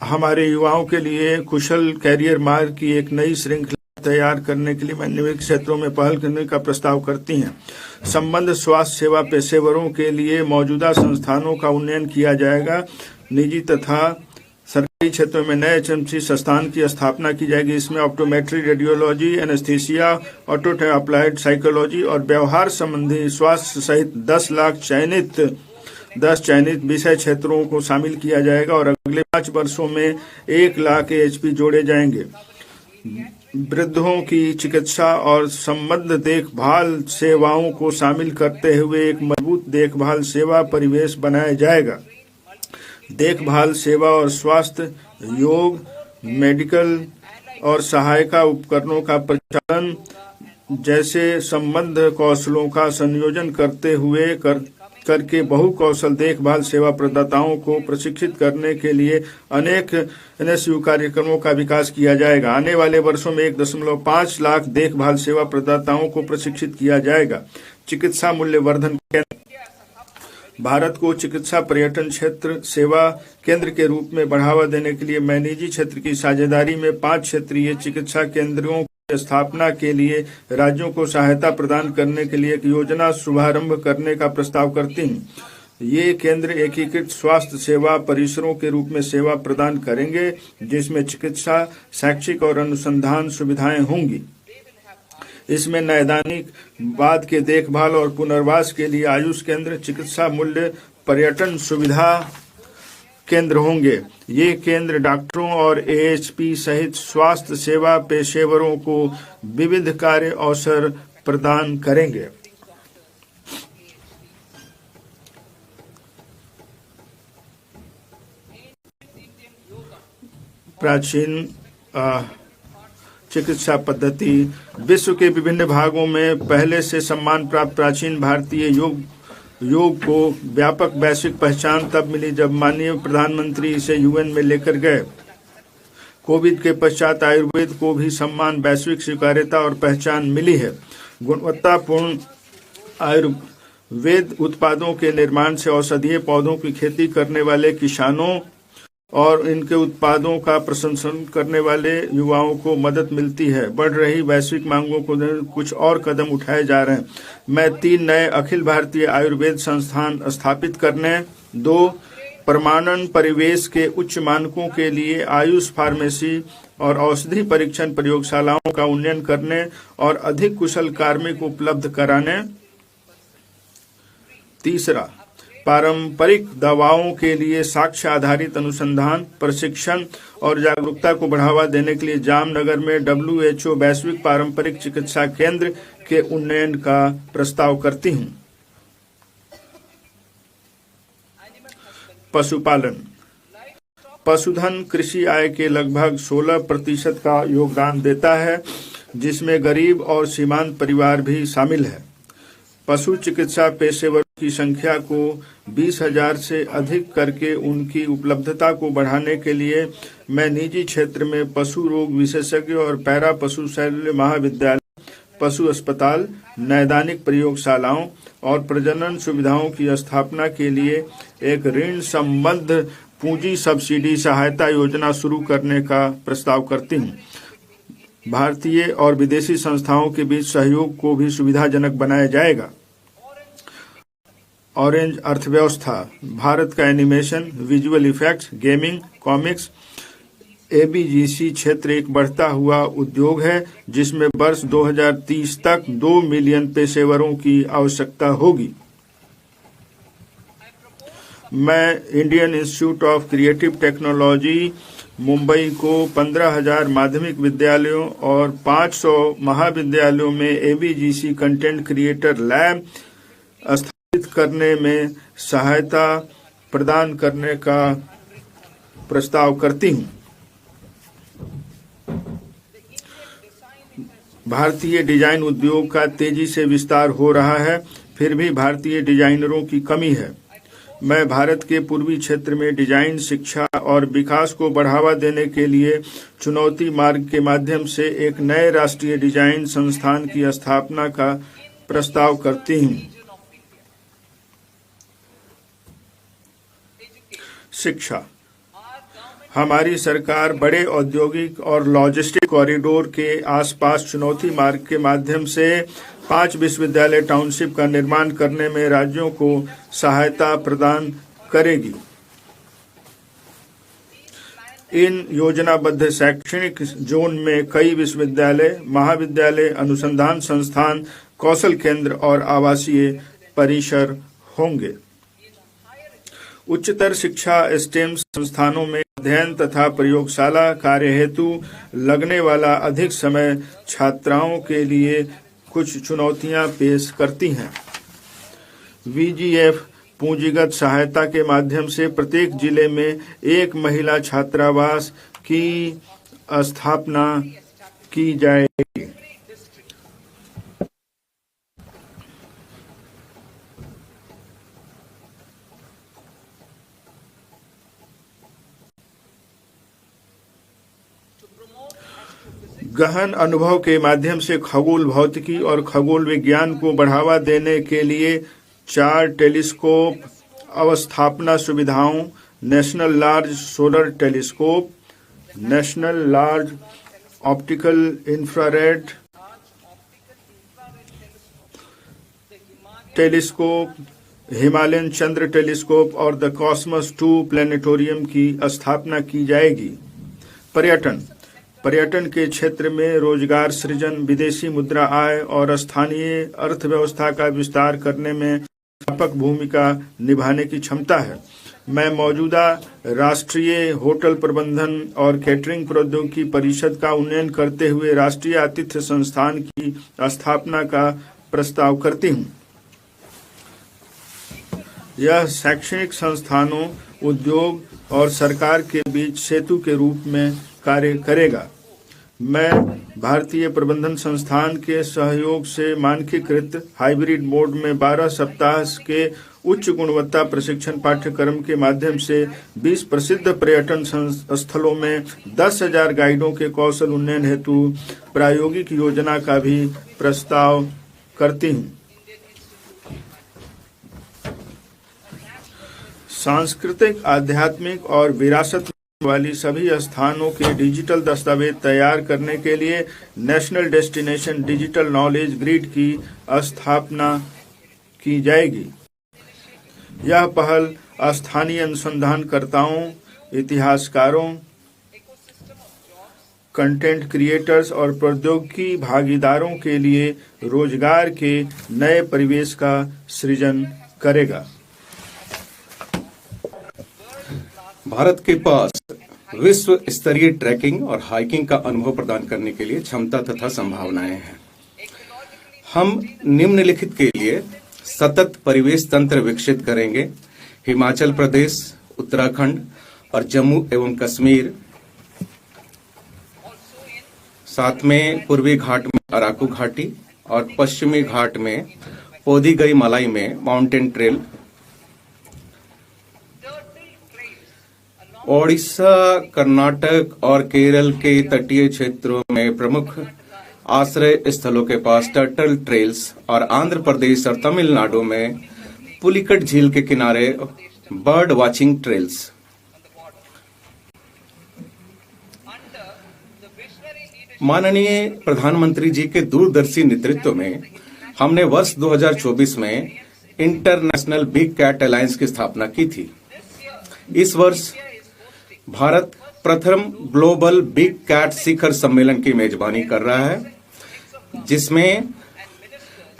हमारे युवाओं के लिए कुशल कैरियर मार्ग की एक नई श्रृंखला तैयार करने के लिए मैं निम्नलिखित क्षेत्रों में पहल करने का प्रस्ताव करती हैं। संबंध स्वास्थ्य सेवा पेशेवरों के लिए मौजूदा संस्थानों का उन्नयन किया जाएगा। निजी तथा सरकारी क्षेत्रों में नए एचएमसी संस्थान की स्थापना की जाएगी। इसमें optometry, radiology, anaesthesia, auto applied psychology और व्यवहार संबंधी स्वास्थ्य सहित 10 चयनित विषय क्षेत्रों को शामिल किया जाएगा और अगले 5 वर्षों में 1 लाख एएचपी जोड़े जाएंगे। वृद्धों की चिकित्सा और संबद्ध देखभाल सेवाओं को शामिल करते हुए एक मजबूत देखभाल सेवा परिवेश बनाया जाएगा। देखभाल सेवा और स्वास्थ्य, योग, मेडिकल और सहायता उपकरणों का प्रचालन जैसे संबद्ध कौशलों का संयोजन करके बहुकौशल देखभाल सेवा प्रदाताओं को प्रशिक्षित करने के लिए अनेक एनएसयू कार्यक्रमों का विकास किया जाएगा। आने वाले वर्षों में 1.5 लाख देखभाल सेवा प्रदाताओं को प्रशिक्षित किया जाएगा। चिकित्सा मूल्यवर्धन केंद्र भारत को चिकित्सा पर्यटन क्षेत्र सेवा केंद्र के रूप में बढ़ावा देने के लिए मैं निजी क्षेत्र की साझेदारी में 5 क्षेत्रीय चिकित्सा केंद्रों की स्थापना के लिए राज्यों को सहायता प्रदान करने के लिए एक योजना शुभारंभ करने का प्रस्ताव करती हूँ। ये केंद्र एकीकृत स्वास्थ्य सेवा परिसरों के रूप में सेवा प्रदान करेंगे, जिसमें चिकित्सा, शैक्षिक और अनुसंधान सुविधाएं होंगी। इसमें नैदानिक बाद के देखभाल और पुनर्वास के लिए आयुष केंद्र, चिकित्सा मूल्य पर्यटन सुविधा केंद्र होंगे। ये केंद्र डॉक्टरों और एएचपी सहित स्वास्थ्य सेवा पेशेवरों को विविध कार्य अवसर प्रदान करेंगे। प्राचीन चिकित्सा पद्धति विश्व के विभिन्न भागों में पहले से सम्मान प्राप्त प्राचीन भारतीय योग को व्यापक वैश्विक पहचान तब मिली जब माननीय प्रधानमंत्री इसे यूएन में लेकर गए। कोविड के पश्चात आयुर्वेद को भी सम्मान, वैश्विक स्वीकार्यता और पहचान मिली है। गुणवत्तापूर्ण आयुर्वेद उत्पादों के निर्माण से औषधीय पौधों की खेती करने वाले किसानों और इनके उत्पादों का प्रशंसन करने वाले युवाओं को मदद मिलती है। बढ़ रही वैश्विक मांगों को कुछ और कदम उठाए जा रहे हैं। मैं 3 नए अखिल भारतीय आयुर्वेद संस्थान स्थापित करने, 2 प्रमाणन परिवेश के उच्च मानकों के लिए आयुष फार्मेसी और औषधि परीक्षण प्रयोगशालाओं का उन्नयन करने और अधिक कुशल कार्मिक उपलब्ध कराने, 3 पारंपरिक दवाओं के लिए साक्ष्य आधारित अनुसंधान, प्रशिक्षण और जागरूकता को बढ़ावा देने के लिए जामनगर में WHO वैश्विक पारंपरिक चिकित्सा केंद्र के उन्नयन का प्रस्ताव करती हूँ। पशुपालन पशुधन कृषि आय के लगभग 16% का योगदान देता है, जिसमें गरीब और सीमांत परिवार भी शामिल है। पशु चिकित्सा पेशेवरों की संख्या को 20,000 से अधिक करके उनकी उपलब्धता को बढ़ाने के लिए मैं निजी क्षेत्र में पशु रोग विशेषज्ञ और पैरा पशु शल्य महाविद्यालय, पशु अस्पताल, नैदानिक प्रयोगशालाओं और प्रजनन सुविधाओं की स्थापना के लिए एक ऋण संबद्ध पूंजी सब्सिडी सहायता योजना शुरू करने का प्रस्ताव करती हूँ। भारतीय और विदेशी संस्थाओं के बीच सहयोग को भी सुविधाजनक बनाया जाएगा। ऑरेंज अर्थव्यवस्था भारत का animation, visual effects, gaming, comics, AVGC क्षेत्र एक बढ़ता हुआ उद्योग है, जिसमें वर्ष 2030 तक 2 मिलियन पेशेवरों की आवश्यकता होगी। मैं Indian institute of creative technology Mumbai को 15,000 माध्यमिक विद्यालयों और 500 महाविद्यालयों में एबीजीसी कंटेंट क्रिएटर लैब स्थापित करने में सहायता प्रदान करने का प्रस्ताव करती हूँ। भारतीय डिजाइन उद्योग का तेजी से विस्तार हो रहा है, फिर भी भारतीय डिजाइनरों की कमी है। मैं भारत के पूर्वी क्षेत्र में डिजाइन शिक्षा और विकास को बढ़ावा देने के लिए चुनौती मार्ग के माध्यम से एक नए राष्ट्रीय डिजाइन संस्थान की स्थापना का प्रस्ताव करती हूँ। शिक्षा हमारी सरकार बड़े औद्योगिक और लॉजिस्टिक कॉरिडोर के आसपास चुनौती मार्ग के माध्यम से 5 विश्वविद्यालय टाउनशिप का निर्माण करने में राज्यों को सहायता प्रदान करेगी। इन योजनाबद्ध शैक्षणिक जोन में कई विश्वविद्यालय, महाविद्यालय, अनुसंधान संस्थान, कौशल केंद्र और आवासीय परिसर होंगे। उच्चतर शिक्षा स्टेम संस्थानों में अध्ययन तथा प्रयोगशाला कार्य हेतु लगने वाला अधिक समय छात्राओं के लिए कुछ चुनौतियां पेश करती हैं। VGF पूंजीगत सहायता के माध्यम से प्रत्येक जिले में एक महिला छात्रावास की स्थापना की जाएगी। गहन अनुभव के माध्यम से खगोल भौतिकी और खगोल विज्ञान को बढ़ावा देने के लिए 4 टेलीस्कोप अवस्थापना सुविधाओं, national large solar telescope, national large optical infrared telescope, Himalayan Chandra telescope और द कॉस्मोस 2 प्लेनेटोरियम की स्थापना की जाएगी। पर्यटन के क्षेत्र में रोजगार सृजन, विदेशी मुद्रा आय और स्थानीय अर्थव्यवस्था का विस्तार करने में व्यापक भूमिका निभाने की क्षमता है। मैं मौजूदा राष्ट्रीय होटल प्रबंधन और कैटरिंग प्रौद्योगिकी परिषद का उन्नयन करते हुए राष्ट्रीय आतिथ्य संस्थान की स्थापना का प्रस्ताव करती हूँ। यह शैक्षणिक संस्थानों, उद्योग और सरकार के बीच सेतु के रूप में कार्य करेगा। मैं भारतीय प्रबंधन संस्थान के सहयोग से मानकीकृत हाइब्रिड मोड में 12 सप्ताह के उच्च गुणवत्ता प्रशिक्षण पाठ्यक्रम के माध्यम से 20 प्रसिद्ध पर्यटन स्थलों में 10,000 गाइडों के कौशल उन्नयन हेतु प्रायोगिक योजना का भी प्रस्ताव करती हूँ। सांस्कृतिक, आध्यात्मिक और विरासत वाली सभी स्थानों के डिजिटल दस्तावेज तैयार करने के लिए national destination digital knowledge grid की स्थापना की जाएगी। यह पहल स्थानीय अनुसंधानकर्ताओं, इतिहासकारों, कंटेंट क्रिएटर्स और प्रौद्योगिकी भागीदारों के लिए रोजगार के नए परिवेश का सृजन करेगा। भारत के पास विश्व स्तरीय ट्रैकिंग और हाइकिंग का अनुभव प्रदान करने के लिए क्षमता तथा संभावनाएं हैं। हम निम्नलिखित के लिए सतत परिवेश तंत्र विकसित करेंगे। हिमाचल प्रदेश, उत्तराखंड और जम्मू एवं कश्मीर, साथ में पूर्वी घाट में अराकू घाटी और पश्चिमी घाट में पोदिगई मलाई में माउंटेन ट्रेल, ओडिशा, कर्नाटक और केरल के तटीय क्षेत्रों में प्रमुख आश्रय स्थलों के पास टर्टल ट्रेल्स और आंध्र प्रदेश और तमिलनाडु में पुलिकट झील के किनारे बर्ड वाचिंग ट्रेल्स। माननीय प्रधानमंत्री जी के दूरदर्शी नेतृत्व में हमने वर्ष 2024 में इंटरनेशनल बिग कैट अलायंस की स्थापना की थी। इस वर्ष भारत प्रथम ग्लोबल बिग कैट शिखर सम्मेलन की मेजबानी कर रहा है, जिसमें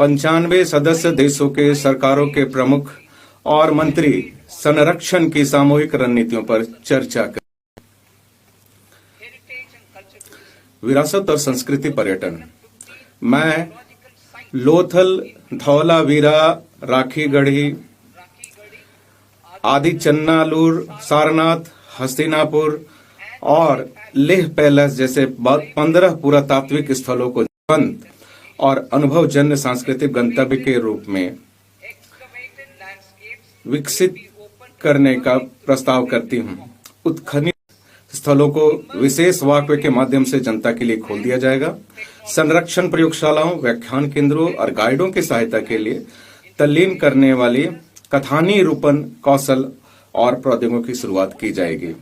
95 सदस्य देशों के सरकारों के प्रमुख और मंत्री संरक्षण की सामूहिक रणनीतियों पर चर्चा कर। विरासत और संस्कृति पर्यटन। मैं लोथल, धौलावीरा, राखीगढ़ी, आदि चन्नालूर, सारनाथ, हस्तिनापुर और लेह पैलेस जैसे 15 पुरातात्विक स्थलों को जीवंत और अनुभवजन्य सांस्कृतिक गंतव्य के रूप में विकसित करने का प्रस्ताव करती हूँ। उत्खनित स्थलों को विशेष वॉकवे के माध्यम से जनता के लिए खोल दिया जाएगा। संरक्षण प्रयोगशालाओं, व्याख्यान केंद्रों और गाइडों की सहायता के लिए तल्लीन करने वाली कथानी रूपन कौशल और प्रौद्योगिकी की शुरुआत की जाएगी।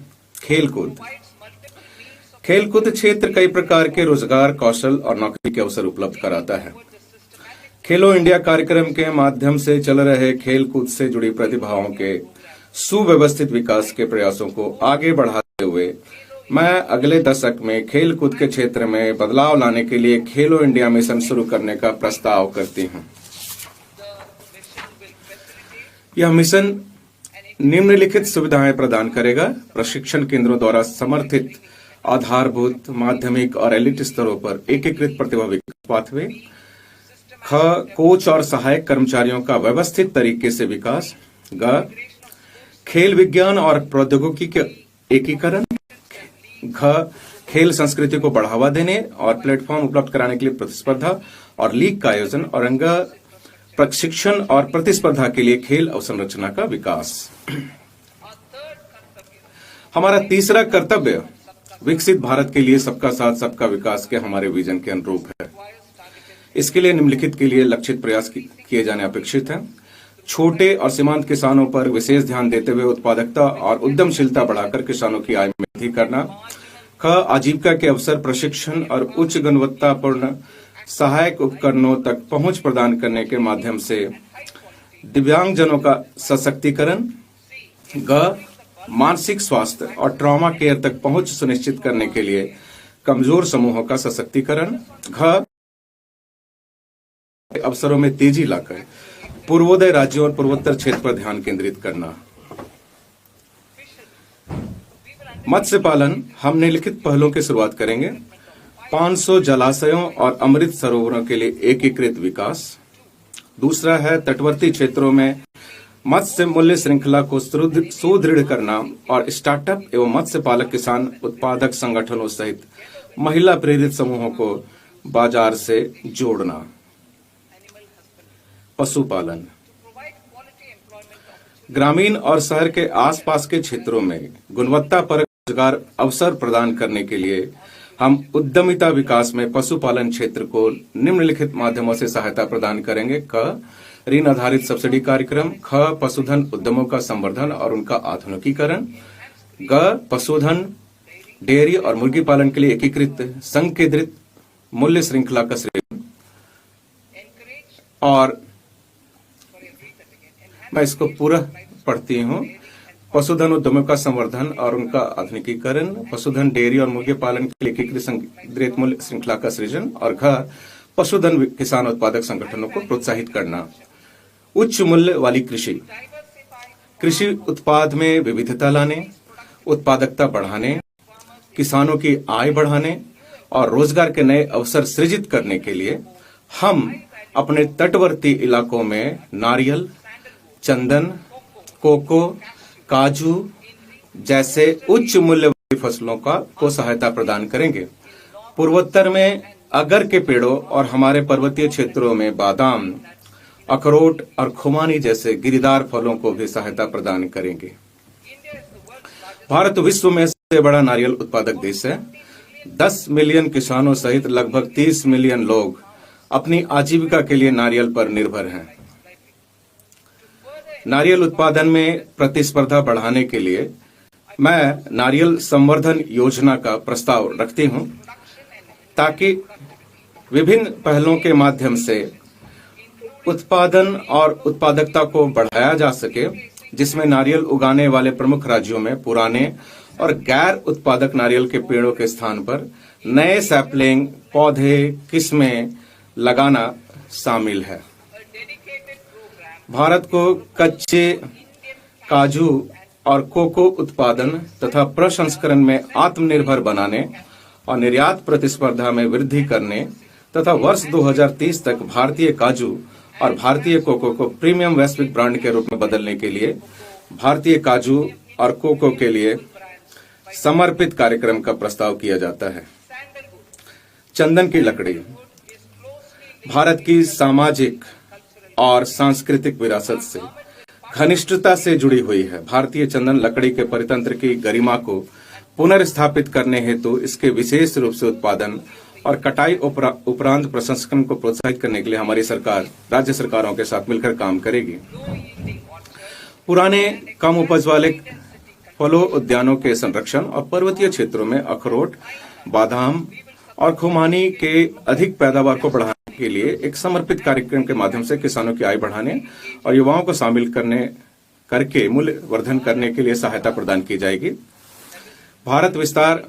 खेलकूद क्षेत्र कई प्रकार के रोजगार, कौशल और नौकरी के अवसर उपलब्ध कराता है। खेलो इंडिया कार्यक्रम के माध्यम से चल रहे खेलकूद से जुड़ी प्रतिभाओं के सुव्यवस्थित विकास के प्रयासों को आगे बढ़ाते हुए मैं अगले दशक में खेल कूद के क्षेत्र में बदलाव लाने के लिए खेलो इंडिया मिशन शुरू करने का प्रस्ताव करती हूं। यह मिशन निम्नलिखित सुविधाएं प्रदान करेगा: प्रशिक्षण केंद्रों द्वारा समर्थित आधारभूत, माध्यमिक और एलिट स्तरों पर एकीकृत प्रतिभा विकास पाथवे, कोच और सहायक कर्मचारियों का व्यवस्थित तरीके से विकास, खेल विज्ञान और प्रौद्योगिकी के एकीकरण, खेल संस्कृति को बढ़ावा देने और प्लेटफॉर्म उपलब्ध कराने के लिए प्रतिस्पर्धा और लीग का आयोजन, और प्रशिक्षण और प्रतिस्पर्धा के लिए खेल अवसंरचना का विकास। हमारा तीसरा कर्तव्य विकसित भारत के लिए सबका साथ सबका विकास के हमारे विजन के अनुरूप है। इसके लिए निम्नलिखित के लिए लक्षित प्रयास किए जाने अपेक्षित हैं: छोटे और सीमांत किसानों पर विशेष ध्यान देते हुए उत्पादकता और उद्यमशीलता बढ़ाकर किसानों की आय में वृद्धि करना, आजीविका के अवसर, प्रशिक्षण और उच्च गुणवत्तापूर्ण सहायक उपकरणों तक पहुंच प्रदान करने के माध्यम से दिव्यांगजनों का सशक्तिकरण, मानसिक स्वास्थ्य और ट्रॉमा केयर तक पहुंच सुनिश्चित करने के लिए कमजोर समूहों का सशक्तिकरण, अवसरों में तेजी लाकर पूर्वोदय राज्यों और पूर्वोत्तर क्षेत्र पर ध्यान केंद्रित करना। मत्स्य पालन, हम निम्नलिखित पहलों की शुरुआत करेंगे: 500 जलाशयों और अमृत सरोवरों के लिए एकीकृत विकास। दूसरा है तटवर्ती क्षेत्रों में मत्स्य मूल्य श्रृंखला को सुदृढ़ करना और स्टार्टअप एवं मत्स्य पालक किसान उत्पादक संगठनों सहित महिला प्रेरित समूहों को बाजार से जोड़ना। पशुपालन, ग्रामीण और शहर के आसपास के क्षेत्रों में गुणवत्तापरक रोजगार अवसर प्रदान करने के लिए हम उद्यमिता विकास में पशुपालन क्षेत्र को निम्नलिखित माध्यमों से सहायता प्रदान करेंगे: ऋण आधारित सब्सिडी कार्यक्रम, पशुधन उद्यमों का संवर्धन और उनका आधुनिकीकरण, पशुधन, डेयरी और मुर्गी पालन के लिए एकीकृत संकेंद्रित मूल्य श्रृंखला का सृजन। और मैं इसको पूरा पढ़ती हूँ: पशुधन उद्यमों का संवर्धन और उनका आधुनिकीकरण, पशुधन, डेयरी और मुर्गी पालन के लिए एकीकृत संकेंद्रित मूल्य श्रृंखला का सृजन, और पशुधन किसान उत्पादक संगठनों को प्रोत्साहित करना। उच्च मूल्य वाली कृषि, कृषि उत्पाद में विविधता लाने, उत्पादकता बढ़ाने, किसानों की आय बढ़ाने और रोजगार के नए अवसर सृजित करने के लिए हम अपने तटवर्ती इलाकों में नारियल, चंदन, कोको, काजू जैसे उच्च मूल्य वाली फसलों को सहायता प्रदान करेंगे। पूर्वोत्तर में अगर के पेड़ों और हमारे पर्वतीय क्षेत्रों में बादाम, अखरोट और खुमानी जैसे गिरीदार फलों को भी सहायता प्रदान करेंगे। भारत विश्व में सबसे बड़ा नारियल उत्पादक देश है। 10 मिलियन किसानों सहित लगभग 30 मिलियन लोग अपनी आजीविका के लिए नारियल पर निर्भर हैं। नारियल उत्पादन में प्रतिस्पर्धा बढ़ाने के लिए मैं नारियल संवर्धन योजना का प्रस्ताव रखती हूं, ताकि विभिन्न पहलों के माध्यम से उत्पादन और उत्पादकता को बढ़ाया जा सके, जिसमें नारियल उगाने वाले प्रमुख राज्यों में पुराने और गैर उत्पादक नारियल के पेड़ों के स्थान पर नए सैपलिंग, पौधे, किस्में लगाना शामिल है। भारत को कच्चे काजू और कोको उत्पादन तथा प्रसंस्करण में आत्मनिर्भर बनाने और निर्यात प्रतिस्पर्धा में वृद्धि करने तथा वर्ष 2030 तक भारतीय काजू और भारतीय कोको को प्रीमियम वैश्विक ब्रांड के रूप में बदलने के लिए भारतीय काजू और कोको के लिए समर्पित कार्यक्रम का प्रस्ताव किया जाता है। चंदन की लकड़ी भारत की सामाजिक और सांस्कृतिक विरासत से घनिष्ठता से जुड़ी हुई है। भारतीय चंदन लकड़ी के परितंत्र की गरिमा को पुनर्स्थापित करने हेतु इसके विशेष रूप से उत्पादन और कटाई उपरांत प्रसंस्करण को प्रोत्साहित करने के लिए हमारी सरकार राज्य सरकारों के साथ मिलकर काम करेगी। पुराने कम उपज वाले फलों उद्यानों के संरक्षण और पर्वतीय क्षेत्रों में अखरोट, बादाम और खुमानी के अधिक पैदावार को बढ़ाने के लिए एक समर्पित कार्यक्रम के माध्यम से किसानों की आय बढ़ाने और युवाओं को शामिल करके मूल्य वर्धन करने के लिए सहायता प्रदान की जाएगी। भारत विस्तार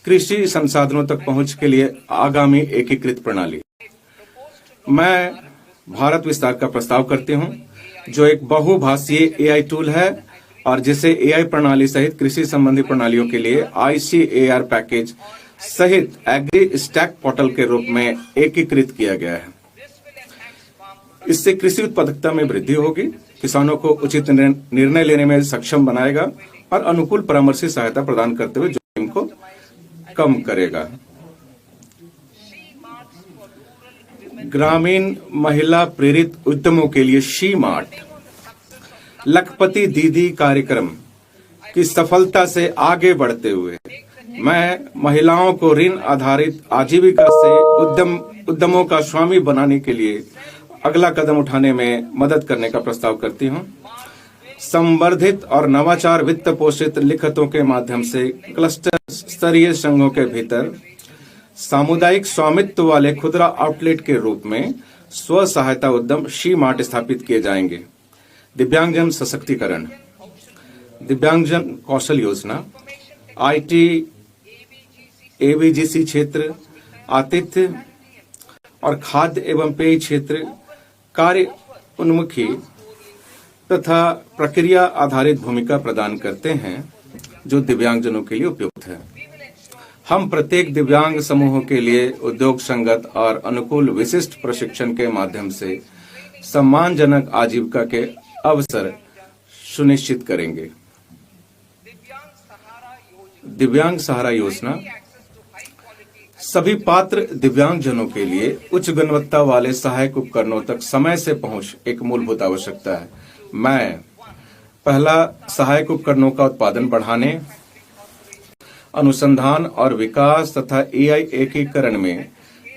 कृषि संसाधनों तक पहुंच के लिए आगामी एकीकृत प्रणाली। मैं भारत विस्तार का प्रस्ताव करती हूं, जो एक बहुभाषीय एआई टूल है और जिसे एआई प्रणाली सहित कृषि संबंधी प्रणालियों के लिए ICAR पैकेज सहित एग्री स्टैक पोर्टल के रूप में एकीकृत किया गया है। इससे कृषि उत्पादकता में वृद्धि होगी, किसानों को उचित निर्णय लेने में सक्षम बनाएगा और अनुकूल परामर्शी सहायता प्रदान करते हुए जोखिम को कम करेगा। ग्रामीण महिला प्रेरित उद्यमों के लिए शी मार्ट लखपति दीदी कार्यक्रम की सफलता से आगे बढ़ते हुए मैं महिलाओं को ऋण आधारित आजीविका से उद्यमों का स्वामी बनाने के लिए अगला कदम उठाने में मदद करने का प्रस्ताव करती हूं। संवर्धित और नवाचार वित्त पोषित लिखतों के माध्यम से क्लस्टर स्तरीय संघों के भीतर सामुदायिक स्वामित्व वाले खुदरा आउटलेट के रूप में स्व सहायता उद्यम शी मार्ट स्थापित किए जाएंगे। दिव्यांगजन सशक्तिकरण, दिव्यांगजन कौशल योजना, IT ABGC क्षेत्र, आतिथ्य और खाद्य एवं पेय क्षेत्र, कार्य उन्मुखी तथा प्रक्रिया आधारित भूमिका प्रदान करते हैं जो दिव्यांगजनों के लिए उपयुक्त है। हम प्रत्येक दिव्यांग समूह के लिए उद्योग संगत और अनुकूल विशिष्ट प्रशिक्षण के माध्यम से सम्मानजनक आजीविका के अवसर सुनिश्चित करेंगे। दिव्यांग सहारा योजना सभी पात्र दिव्यांगजनों के लिए उच्च गुणवत्ता वाले सहायक उपकरणों तक समय से पहुंच एक मूलभूत आवश्यकता है। मैं पहला सहायक उपकरणों का उत्पादन बढ़ाने, अनुसंधान और विकास तथा AI एकीकरण में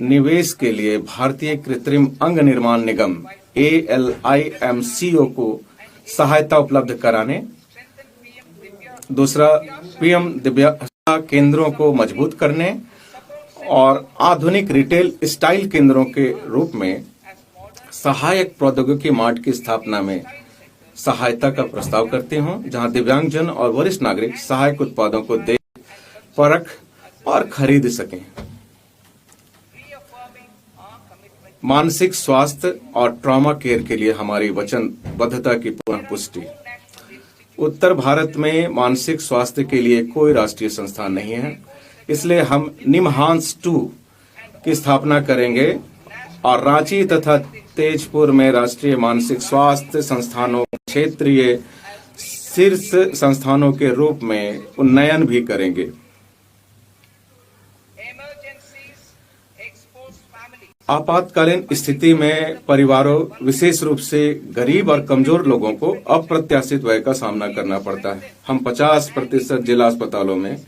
निवेश के लिए भारतीय कृत्रिम अंग निर्माण निगम ALIMCO को सहायता उपलब्ध कराने, दूसरा PM दिव्यांग केंद्रों को मजबूत करने और आधुनिक रिटेल स्टाइल केंद्रों के रूप में सहायक प्रौद्योगिकी मार्ट की स्थापना में सहायता का प्रस्ताव करती हूं, जहां दिव्यांगजन और वरिष्ठ नागरिक सहायक उत्पादों को देख, परख और खरीद सकें। मानसिक स्वास्थ्य और ट्रॉमा केयर के लिए हमारी वचनबद्धता की पुनः पुष्टि। उत्तर भारत में मानसिक स्वास्थ्य के लिए कोई राष्ट्रीय संस्थान नहीं है, इसलिए हम निमहांस 2 की स्थापना करेंगे और रांची तथा तेजपुर में राष्ट्रीय मानसिक स्वास्थ्य संस्थानों क्षेत्रीय शीर्ष संस्थानों के रूप में उन्नयन भी करेंगे। आपातकालीन स्थिति में परिवारों, विशेष रूप से गरीब और कमजोर लोगों को अप्रत्याशित व्यय का सामना करना पड़ता है। हम 50% जिला अस्पतालों में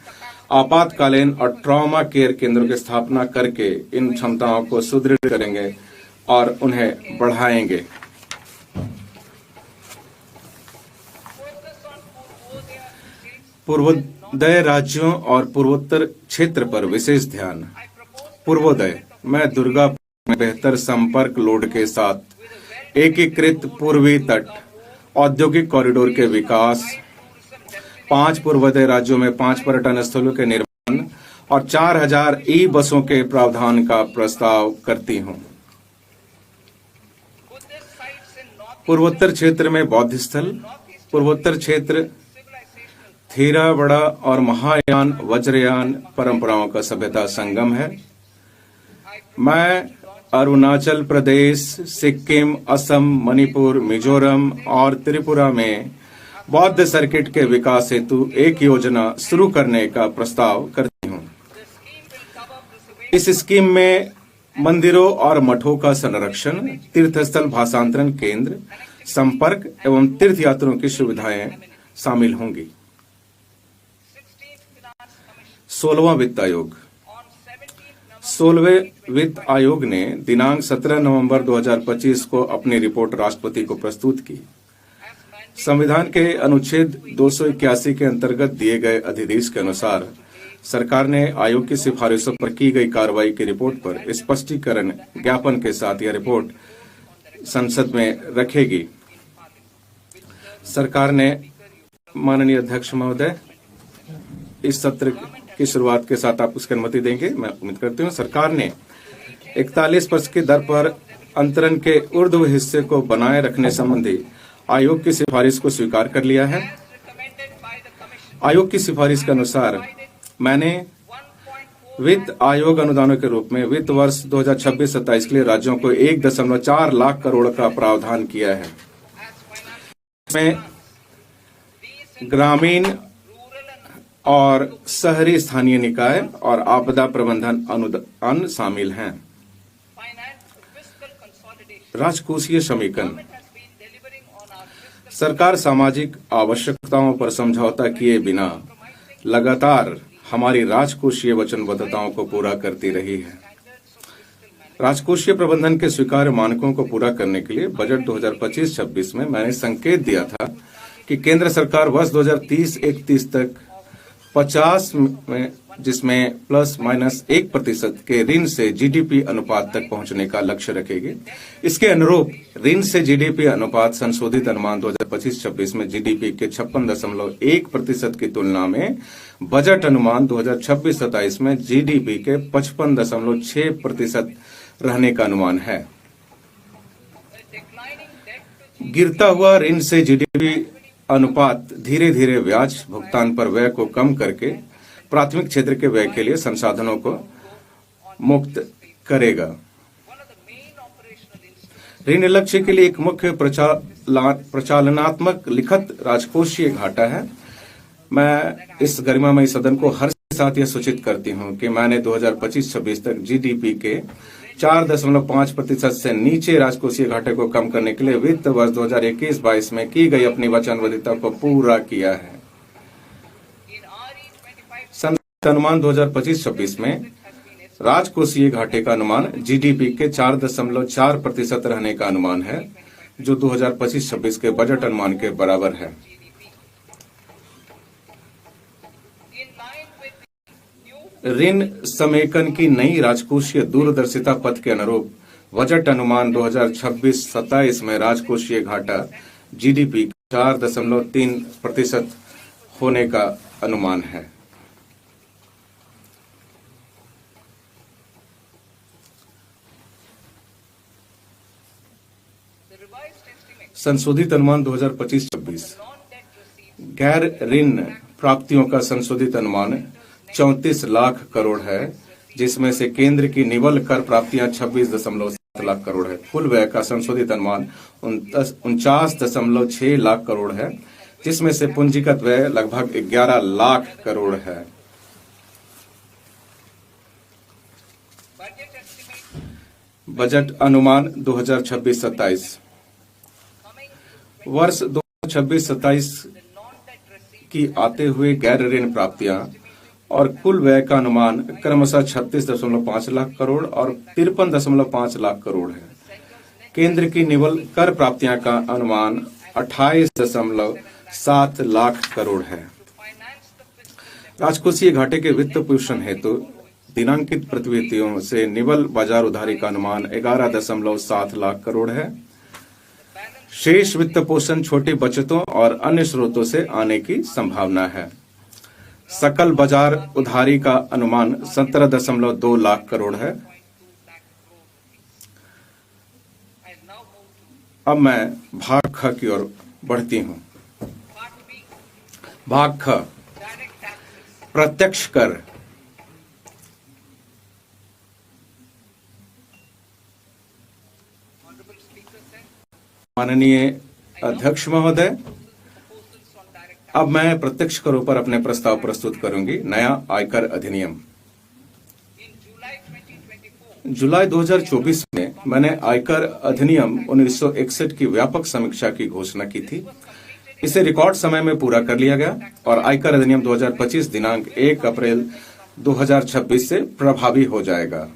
आपातकालीन और ट्रॉमा केयर केंद्रों की स्थापना करके इन क्षमताओं को सुदृढ़ करेंगे और उन्हें बढ़ाएंगे। पूर्वोदय राज्यों और पूर्वोत्तर क्षेत्र पर विशेष ध्यान। पूर्वोदय में दुर्गापुर में बेहतर संपर्क लोड के साथ एकीकृत पूर्वी तट औद्योगिक कॉरिडोर के विकास, 5 पूर्वोदय राज्यों में 5 पर्यटन स्थलों के निर्माण और 4000 बसों के प्रावधान का प्रस्ताव करती हूं। पूर्वोत्तर क्षेत्र में बौद्ध स्थल, पूर्वोत्तर क्षेत्र थेरावड़ा और महायान वज्रयान परंपराओं का सभ्यता संगम है। मैं अरुणाचल प्रदेश, सिक्किम, असम, मणिपुर, मिजोरम और त्रिपुरा में बौद्ध सर्किट के विकास हेतु एक योजना शुरू करने का प्रस्ताव करती हूं। इस स्कीम में मंदिरों और मठों का संरक्षण, तीर्थस्थल भाषांतरण केंद्र, संपर्क एवं तीर्थयात्रियों की सुविधाएं शामिल होंगी। 16वां वित्त आयोग। 16वें वित्त आयोग ने दिनांक 17 नवंबर 2025 को अपनी रिपोर्ट राष्ट्रपति को प्रस्तुत की। संविधान के अनुच्छेद 281 के अंतर्गत दिए गए अध्यादेश के अनुसार सरकार ने आयोग की सिफारिशों पर की गई कार्रवाई की रिपोर्ट पर स्पष्टीकरण ज्ञापन के साथ यह रिपोर्ट संसद में रखेगी। सरकार ने, माननीय अध्यक्ष महोदय, इस सत्र की शुरुआत के साथ आप उसकी अनुमति देंगे। मैं उम्मीद करती हूँ। सरकार ने 41% की दर पर अंतरण के ऊर्ध्व हिस्से को बनाए रखने संबंधी आयोग की सिफारिश को स्वीकार कर लिया है। आयोग की सिफारिश के अनुसार मैंने वित्त आयोग अनुदानों के रूप में वित्त वर्ष 2026-27 के लिए राज्यों को 1.4 लाख करोड़ का प्रावधान किया है। इसमें ग्रामीण और शहरी स्थानीय निकाय और आपदा प्रबंधन अनुदान शामिल हैं। राजकोषीय समीकरण। सरकार सामाजिक आवश्यकताओं पर समझौता किए बिना लगातार हमारी राजकोषीय वचनबद्धताओं को पूरा करती रही है। राजकोषीय प्रबंधन के स्वीकार्य मानकों को पूरा करने के लिए बजट 2025-26 में मैंने संकेत दिया था कि केंद्र सरकार वर्ष 2030-31 तक 50 में, जिसमें ±1% के ऋण से जीडीपी अनुपात तक पहुंचने का लक्ष्य रखेगी। इसके अनुरूप ऋण से जीडीपी अनुपात संशोधित अनुमान 2025-26 में जीडीपी के 56.1% की तुलना में बजट अनुमान 2026-27 में जीडीपी के 55.6% रहने का अनुमान है। गिरता हुआ ऋण से जीडीपी अनुपात धीरे धीरे ब्याज भुगतान पर व्यय को कम करके प्राथमिक क्षेत्र के व्यय के लिए संसाधनों को मुक्त करेगा। ऋण लक्ष्य के लिए एक मुख्य प्रचालनात्मक लिखित राजकोषीय घाटा है। मैं इस गरिमामयी सदन को हर साथ यह सूचित करती हूं कि मैंने 2025-26 तक जीडीपी के 4.5% से नीचे राजकोषीय घाटे को कम करने के लिए वित्त वर्ष 2021-22 में की गई अपनी वचनबद्धता को पूरा किया है। अनुमान 2025-26 में राजकोषीय घाटे का अनुमान जीडीपी के 4.4% रहने का अनुमान है, जो 2025-26 के बजट अनुमान के बराबर है। ऋण समेकन की नई राजकोषीय दूरदर्शिता पथ के अनुरूप बजट अनुमान 2026-27 में राजकोषीय घाटा जीडीपी 4.3% होने का अनुमान है। संशोधित अनुमान 2025-26 गैर ऋण प्राप्तियों का संशोधित अनुमान 34 लाख करोड़ है, जिसमें से केंद्र की निवल कर प्राप्तियां 26.7 लाख करोड़ है। कुल व्यय का संशोधित अनुमान 49.6 लाख करोड़ है, जिसमें से पूंजीगत व्यय लगभग 11 लाख करोड़ है। बजट अनुमान 2026-27 वर्ष 2026-27 की आते हुए गैर ऋण प्राप्तियां और कुल व्यय का अनुमान क्रमशः 36.5 लाख करोड़ और 53.5 लाख करोड़ है। केंद्र की निवल कर प्राप्तियां का अनुमान 28.7 लाख करोड़ है। राजकोषीय घाटे के वित्त पोषण हेतु दिनांकित प्रतिभूतियों से निवल बाजार उधारी का अनुमान 11.7 लाख करोड़ है। शेष वित्त पोषण छोटी बचतों और अन्य स्रोतों से आने की संभावना है। सकल बाजार उधारी का अनुमान 17.2 लाख करोड़ है। अब मैं भाग ख की ओर बढ़ती हूं। भाग ख प्रत्यक्ष कर। माननीय अध्यक्ष महोदय, अब मैं प्रत्यक्ष करों पर अपने प्रस्ताव प्रस्तुत करूंगी। नया आयकर अधिनियम। जुलाई 2024 में मैंने आयकर अधिनियम 1961 की व्यापक समीक्षा की घोषणा की थी। इसे रिकॉर्ड समय में पूरा कर लिया गया और आयकर अधिनियम 2025 दिनांक 1 अप्रैल 2026 से प्रभावी हो जाएगा।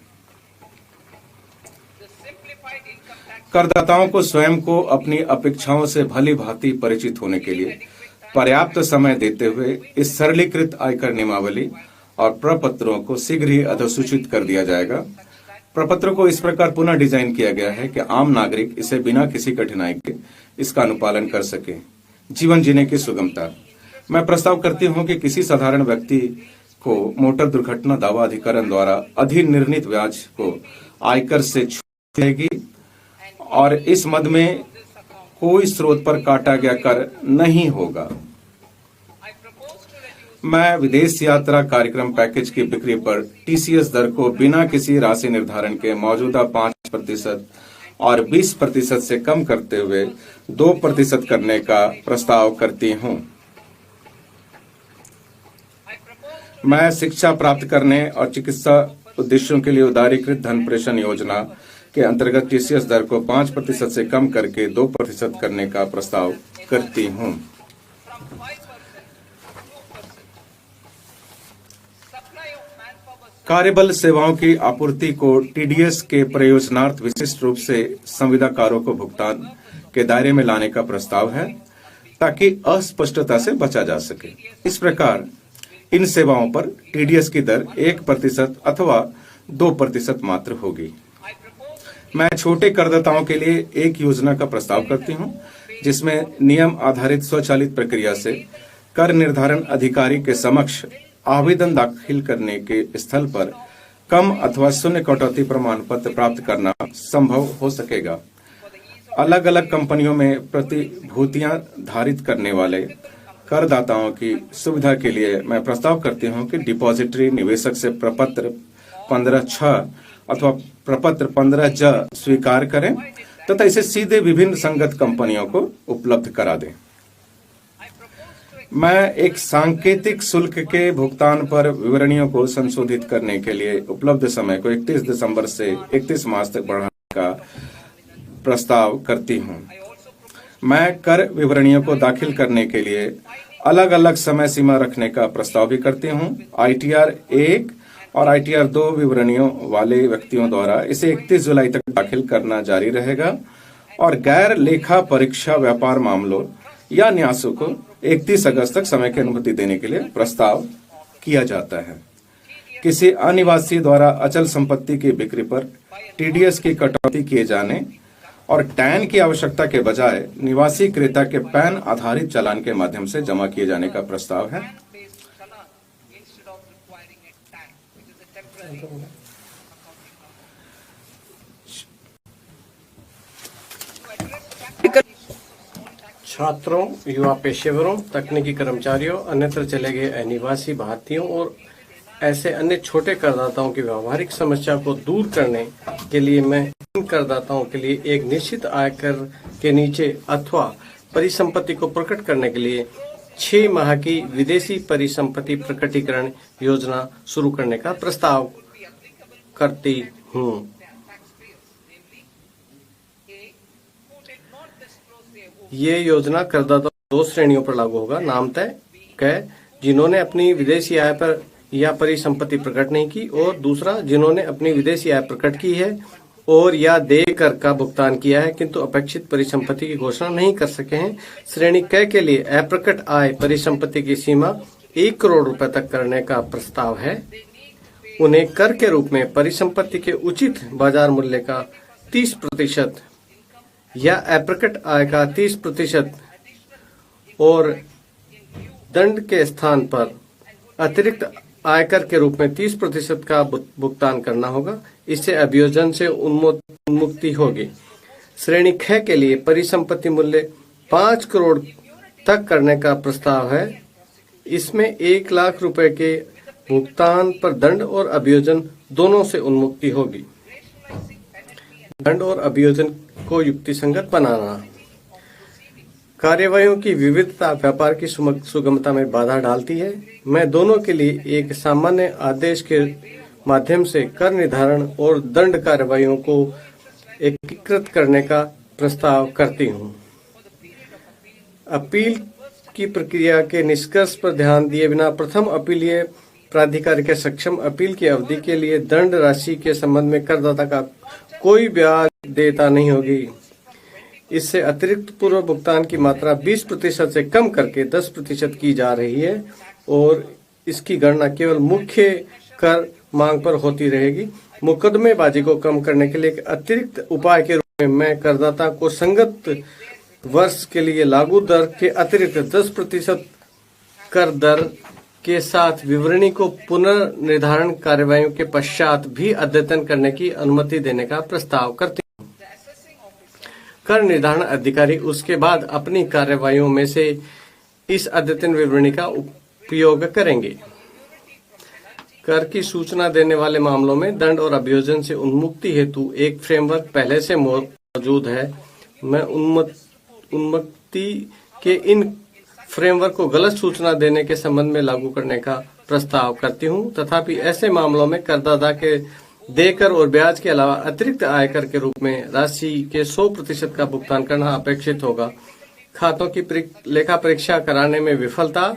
करदाताओं को स्वयं को अपनी अपेक्षाओं से भली भांति परिचित होने के लिए पर्याप्त समय देते हुए इस सरलीकृत आयकर नियमावली और प्रपत्रों को शीघ्र ही अधिसूचित कर दिया जाएगा। प्रपत्र को इस प्रकार पुनः डिजाइन किया गया है कि आम नागरिक इसे बिना किसी कठिनाई के इसका अनुपालन कर सके। जीवन जीने की सुगमता। मैं प्रस्ताव करती हूं कि किसी साधारण व्यक्ति को मोटर दुर्घटना दावा अधिकरण द्वारा अधिनिर्णीत ब्याज को आयकर से छूट देगी और इस मद में कोई स्रोत पर काटा गया कर नहीं होगा। मैं विदेश यात्रा कार्यक्रम पैकेज की बिक्री पर टीसीएस दर को बिना किसी राशि निर्धारण के मौजूदा 5% और 20% से कम करते हुए 2% करने का प्रस्ताव करती हूं। मैं शिक्षा प्राप्त करने और चिकित्सा उद्देश्यों के लिए उदारीकृत धन प्रेषण योजना के अंतर्गत टीसीएस दर को 5% से कम करके 2% करने का प्रस्ताव करती हूं। कार्यबल सेवाओं की आपूर्ति को टीडीएस के प्रयोजनार्थ विशिष्ट रूप से संविदाकारों को भुगतान के दायरे में लाने का प्रस्ताव है ताकि अस्पष्टता से बचा जा सके। इस प्रकार इन सेवाओं पर टीडीएस की दर 1% अथवा 2% मात्र होगी। मैं छोटे करदाताओं के लिए एक योजना का प्रस्ताव करती हूं जिसमें नियम आधारित स्वचालित प्रक्रिया से कर निर्धारण अधिकारी के समक्ष आवेदन दाखिल करने के स्थल पर कम अथवा शून्य कटौती प्रमाण पत्र प्राप्त करना संभव हो सकेगा। अलग अलग कंपनियों में प्रतिभूतियां धारित करने वाले करदाताओं की सुविधा के लिए मैं प्रस्ताव करती हूं कि डिपॉजिटरी निवेशक से प्रपत्र 15(6) अथवा प्रपत्र 15(ज) स्वीकार करें तथा इसे सीधे विभिन्न संगत कंपनियों को उपलब्ध करा दें। मैं एक सांकेतिक शुल्क के भुगतान पर विवरणियों को संशोधित करने के लिए उपलब्ध समय को 31 दिसंबर से 31 मार्च तक बढ़ाने का प्रस्ताव करती हूं। मैं कर विवरणियों को दाखिल करने के लिए अलग अलग समय सीमा रखने का प्रस्ताव भी करती हूं। ITR 1 और ITR 2 विवरणियों वाले व्यक्तियों द्वारा इसे 31 जुलाई तक दाखिल करना जारी रहेगा और गैर लेखा परीक्षा व्यापार मामलों या न्यासों को 31 अगस्त तक समय की अनुमति देने के लिए प्रस्ताव किया जाता है। किसी अनिवासी द्वारा अचल संपत्ति की बिक्री पर टीडीएस की कटौती किए जाने और टैन की आवश्यकता के बजाय निवासी क्रेता के पैन आधारित चालान के माध्यम से जमा किए जाने का प्रस्ताव है। छात्रों, युवा पेशेवरों, तकनीकी कर्मचारियों, अन्यत्र चले गए अनिवासी भारतीयों और ऐसे अन्य छोटे करदाताओं की व्यावहारिक समस्या को दूर करने के लिए मैं इन करदाताओं के लिए एक निश्चित आयकर के नीचे अथवा परिसंपत्ति को प्रकट करने के लिए 6 माह की विदेशी परिसंपत्ति प्रकटीकरण योजना शुरू करने का प्रस्ताव करती हूँ। ये योजना करदाता 2 श्रेणियों पर लागू होगा। नामतः जिन्होंने अपनी विदेशी आय पर या परिसंपत्ति प्रकट नहीं की, और दूसरा जिन्होंने अपनी विदेशी आय प्रकट की है और या देय कर का भुगतान किया है किंतु अपेक्षित परिसंपत्ति की घोषणा नहीं कर सके हैं। श्रेणी क के लिए अप्रकट आय परिसंपत्ति की सीमा 1 करोड़ रुपए तक करने का प्रस्ताव है। उन्हें कर के रूप में परिसंपत्ति के उचित बाजार मूल्य का 30% या अप्रकट आय का 30% और दंड के स्थान पर अतिरिक्त आयकर के रूप में 30% का भुगतान करना होगा। इससे अभियोजन से उन्मुक्ति होगी। श्रेणी ख के लिए परिसंपत्ति मूल्य 5 करोड़ तक करने का प्रस्ताव है। इसमें 1 लाख रुपए के भुगतान पर दंड और अभियोजन दोनों से उन्मुक्ति होगी। दंड और अभियोजन को युक्तिसंगत बनाना। कार्यवाहियों की विविधता व्यापार की सुगमता में बाधा डालती है। मैं दोनों के लिए एक सामान्य आदेश के माध्यम से कर निर्धारण और दंड कार्यवाहियों को एकीकृत करने का प्रस्ताव करती हूं। अपील की प्रक्रिया के निष्कर्ष पर ध्यान दिए बिना प्रथम अपीलीय प्राधिकारी के सक्षम अपील की अवधि के लिए दंड राशि के संबंध में करदाता का कोई ब्याज देयता नहीं होगी। इससे अतिरिक्त पूर्व भुगतान की मात्रा 20% से कम करके 10% की जा रही है और इसकी गणना केवल मुख्य कर मांग पर होती रहेगी। मुकदमेबाजी को कम करने के लिए एक अतिरिक्त उपाय के रूप में मैं करदाता को संगत वर्ष के लिए लागू दर के अतिरिक्त 10% कर दर के साथ विवरणी को पुनर्निर्धारण कार्यवाहियों के पश्चात भी अद्यतन करने की अनुमति देने का प्रस्ताव करती हूँ। कर निर्धारण अधिकारी उसके बाद अपनी कार्यवाहियों में से इस अद्यतन विवरणी का उपयोग करेंगे। कर की सूचना देने वाले मामलों में दंड और अभियोजन से उन्मुक्ति हेतु एक फ्रेमवर्क पहले से मौजूद है। मैं उन्मुक्ति के इन फ्रेमवर्क को गलत सूचना देने के संबंध में लागू करने का प्रस्ताव करती हूं। तथापि ऐसे मामलों में करदाता के देकर और ब्याज के अलावा अतिरिक्त आयकर के रूप में राशि के 100% का भुगतान करना अपेक्षित होगा। खातों की लेखा परीक्षा कराने में विफलता,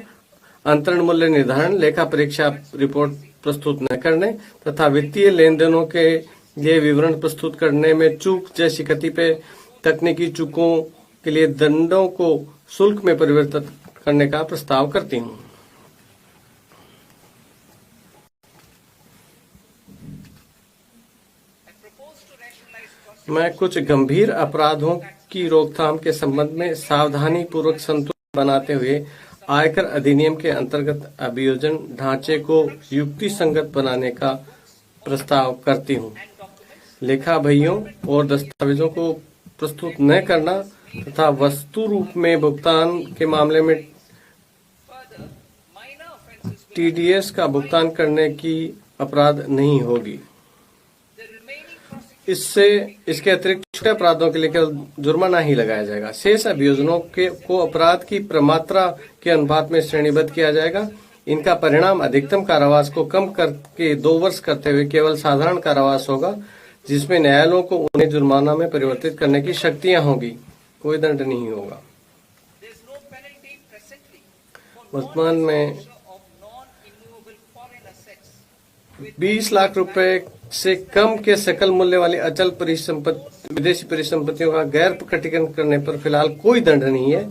अंतरण मूल्य निर्धारण, लेखा परीक्षा रिपोर्ट प्रस्तुत न करने तथा वित्तीय लेन देनों के लिए विवरण प्रस्तुत करने में चूक जैसी कतिपय तकनीकी चूकों के लिए दंडों को शुल्क में परिवर्तित करने का प्रस्ताव करती हूँ। मैं कुछ गंभीर अपराधों की रोकथाम के संबंध में सावधानी पूर्वक संतुलन बनाते हुए आयकर अधिनियम के अंतर्गत अभियोजन ढांचे को युक्ति संगत बनाने का प्रस्ताव करती हूँ। लेखा बहियों और दस्तावेजों को प्रस्तुत न करना तथा वस्तु रूप में भुगतान के मामले में टीडीएस का भुगतान करने की अपराध नहीं होगी। इसके अतिरिक्त छोटे अपराधों के लिए केवल जुर्माना ही लगाया जाएगा। शेष अभियोजनों को अपराध की प्रमात्रा के अनुपात में श्रेणीबद्ध किया जाएगा। इनका परिणाम अधिकतम कारावास को कम करके 2 वर्ष करते हुए केवल साधारण कारावास होगा, जिसमें न्यायालयों को उन्हें जुर्माना में परिवर्तित करने की शक्तियां होगी। कोई दंड नहीं होगा। वर्तमान में 20 लाख रुपए से कम के सकल मूल्य वाली अचल विदेशी परिसंपत्तियों का गैर प्रकटीकरण करने पर फिलहाल कोई दंड नहीं है।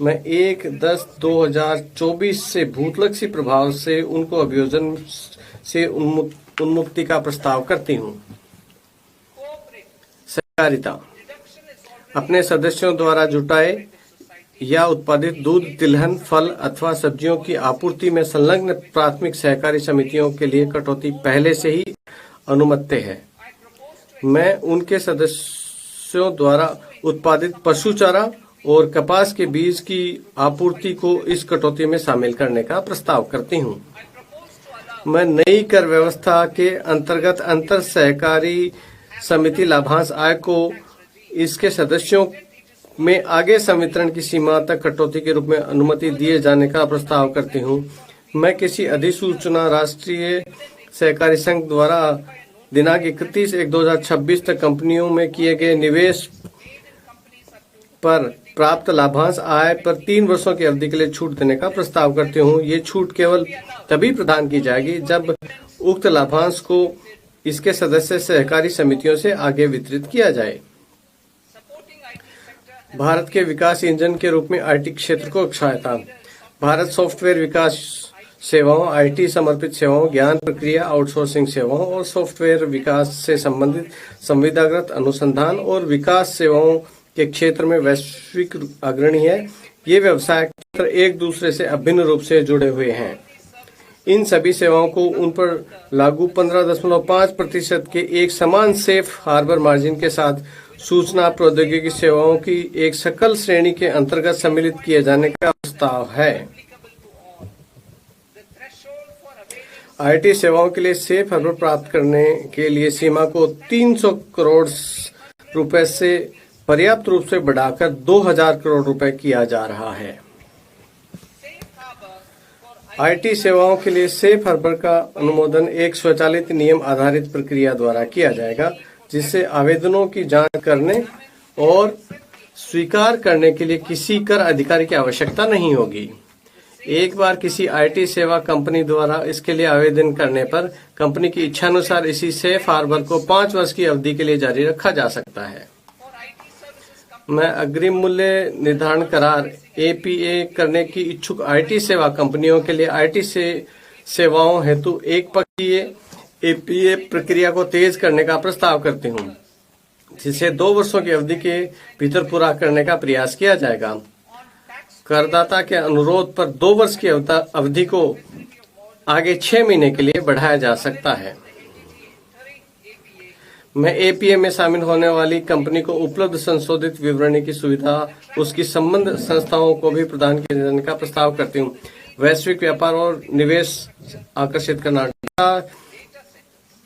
मैं 1/10/2024 से भूतलक्षी प्रभाव से उनको अभियोजन से उन्मुक्ति का प्रस्ताव करती हूँ। सहकारिता अपने सदस्यों द्वारा जुटाए या उत्पादित दूध, तिलहन, फल अथवा सब्जियों की आपूर्ति में संलग्न प्राथमिक सहकारी समितियों के लिए कटौती पहले से ही अनुमत्य है। मैं उनके सदस्यों द्वारा उत्पादित पशु चारा और कपास के बीज की आपूर्ति को इस कटौती में शामिल करने का प्रस्ताव करती हूँ। मैं नई कर व्यवस्था के अंतर्गत अंतर सहकारी समिति लाभांश आय को इसके सदस्यों में आगे संवितरण की सीमा तक कटौती के रूप में अनुमति दिए जाने का प्रस्ताव करती हूँ। मैं किसी अधिसूचना राष्ट्रीय सहकारी संघ द्वारा दिनांक 31/1/2026 तक कंपनियों में किए गए निवेश पर प्राप्त लाभांश आय पर 3 वर्षों की अवधि के लिए छूट देने का प्रस्ताव करती हूँ। ये छूट केवल तभी प्रदान की जाएगी जब उक्त लाभांश को इसके सदस्य सहकारी समितियों से आगे वितरित किया जाए। भारत के विकास इंजन के रूप में आईटी क्षेत्र को सहायता। भारत सॉफ्टवेयर विकास सेवाओं, आईटी समर्पित सेवाओं, ज्ञान प्रक्रिया आउटसोर्सिंग सेवाओं और सॉफ्टवेयर विकास से संबंधित संविदागत अनुसंधान और विकास सेवाओं के क्षेत्र में वैश्विक अग्रणी है। ये व्यवसाय क्षेत्र एक दूसरे से अभिन्न रूप से जुड़े हुए हैं। इन सभी सेवाओं को उन पर लागू 15.5% के एक समान सेफ हार्बर मार्जिन के साथ सूचना प्रौद्योगिकी सेवाओं की एक सकल श्रेणी के अंतर्गत सम्मिलित किए जाने का प्रस्ताव है। आईटी सेवाओं के लिए सेफ हार्बर प्राप्त करने के लिए सीमा को 300 करोड़ रुपए से पर्याप्त रूप से बढ़ाकर 2000 करोड़ रुपए किया जा रहा है। आईटी सेवाओं के लिए सेफ हार्बर का अनुमोदन एक स्वचालित नियम आधारित प्रक्रिया द्वारा किया जाएगा, जिससे आवेदनों की जांच करने और स्वीकार करने के लिए किसी कर अधिकारी की आवश्यकता नहीं होगी। एक बार किसी आईटी सेवा कंपनी द्वारा इसके लिए आवेदन करने पर कंपनी की इच्छानुसार इसी सेफ हार्बर को 5 वर्ष की अवधि के लिए जारी रखा जा सकता है। मैं अग्रिम मूल्य निर्धारण करार एपीए करने की इच्छुक आईटी सेवा कंपनियों के लिए आईटी सेवाओं हेतु एक पक्षीय एपीए प्रक्रिया को तेज करने का प्रस्ताव करती हूँ, जिसे 2 वर्षों की अवधि के भीतर पूरा करने का प्रयास किया जाएगा। करदाता के अनुरोध पर 2 वर्ष की अवधि को आगे 6 महीने के लिए बढ़ाया जा सकता है। मैं एपीए में शामिल होने वाली कंपनी को उपलब्ध संशोधित विवरणी की सुविधा उसकी संबंध संस्थाओं को भी प्रदान किए जाने का प्रस्ताव करती हूँ। वैश्विक व्यापार और निवेश आकर्षित करना, डेटा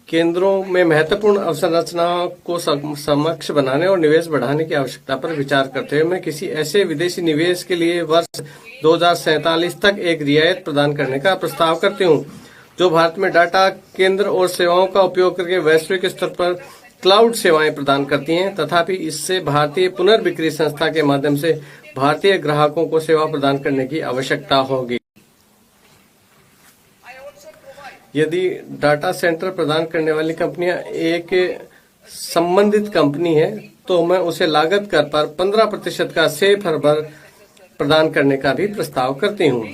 केंद्रों में महत्वपूर्ण अवसंरचनाओं को समक्ष बनाने और निवेश बढ़ाने की आवश्यकता पर विचार करते हुए मैं किसी ऐसे विदेशी निवेश के लिए वर्ष 2047 तक एक रियायत प्रदान करने का प्रस्ताव करती हूँ, जो भारत में डाटा केंद्र और सेवाओं का उपयोग करके वैश्विक स्तर पर क्लाउड सेवाएं प्रदान करती हैं। तथापि इससे भारतीय पुनर्बिक्री संस्था के माध्यम से भारतीय ग्राहकों को सेवा प्रदान करने की आवश्यकता होगी। यदि डाटा सेंटर प्रदान करने वाली कंपनियां एक संबंधित कंपनी है तो मैं उसे लागत कर पर 15% का सेफ हार्बर प्रदान करने का भी प्रस्ताव करती हूँ।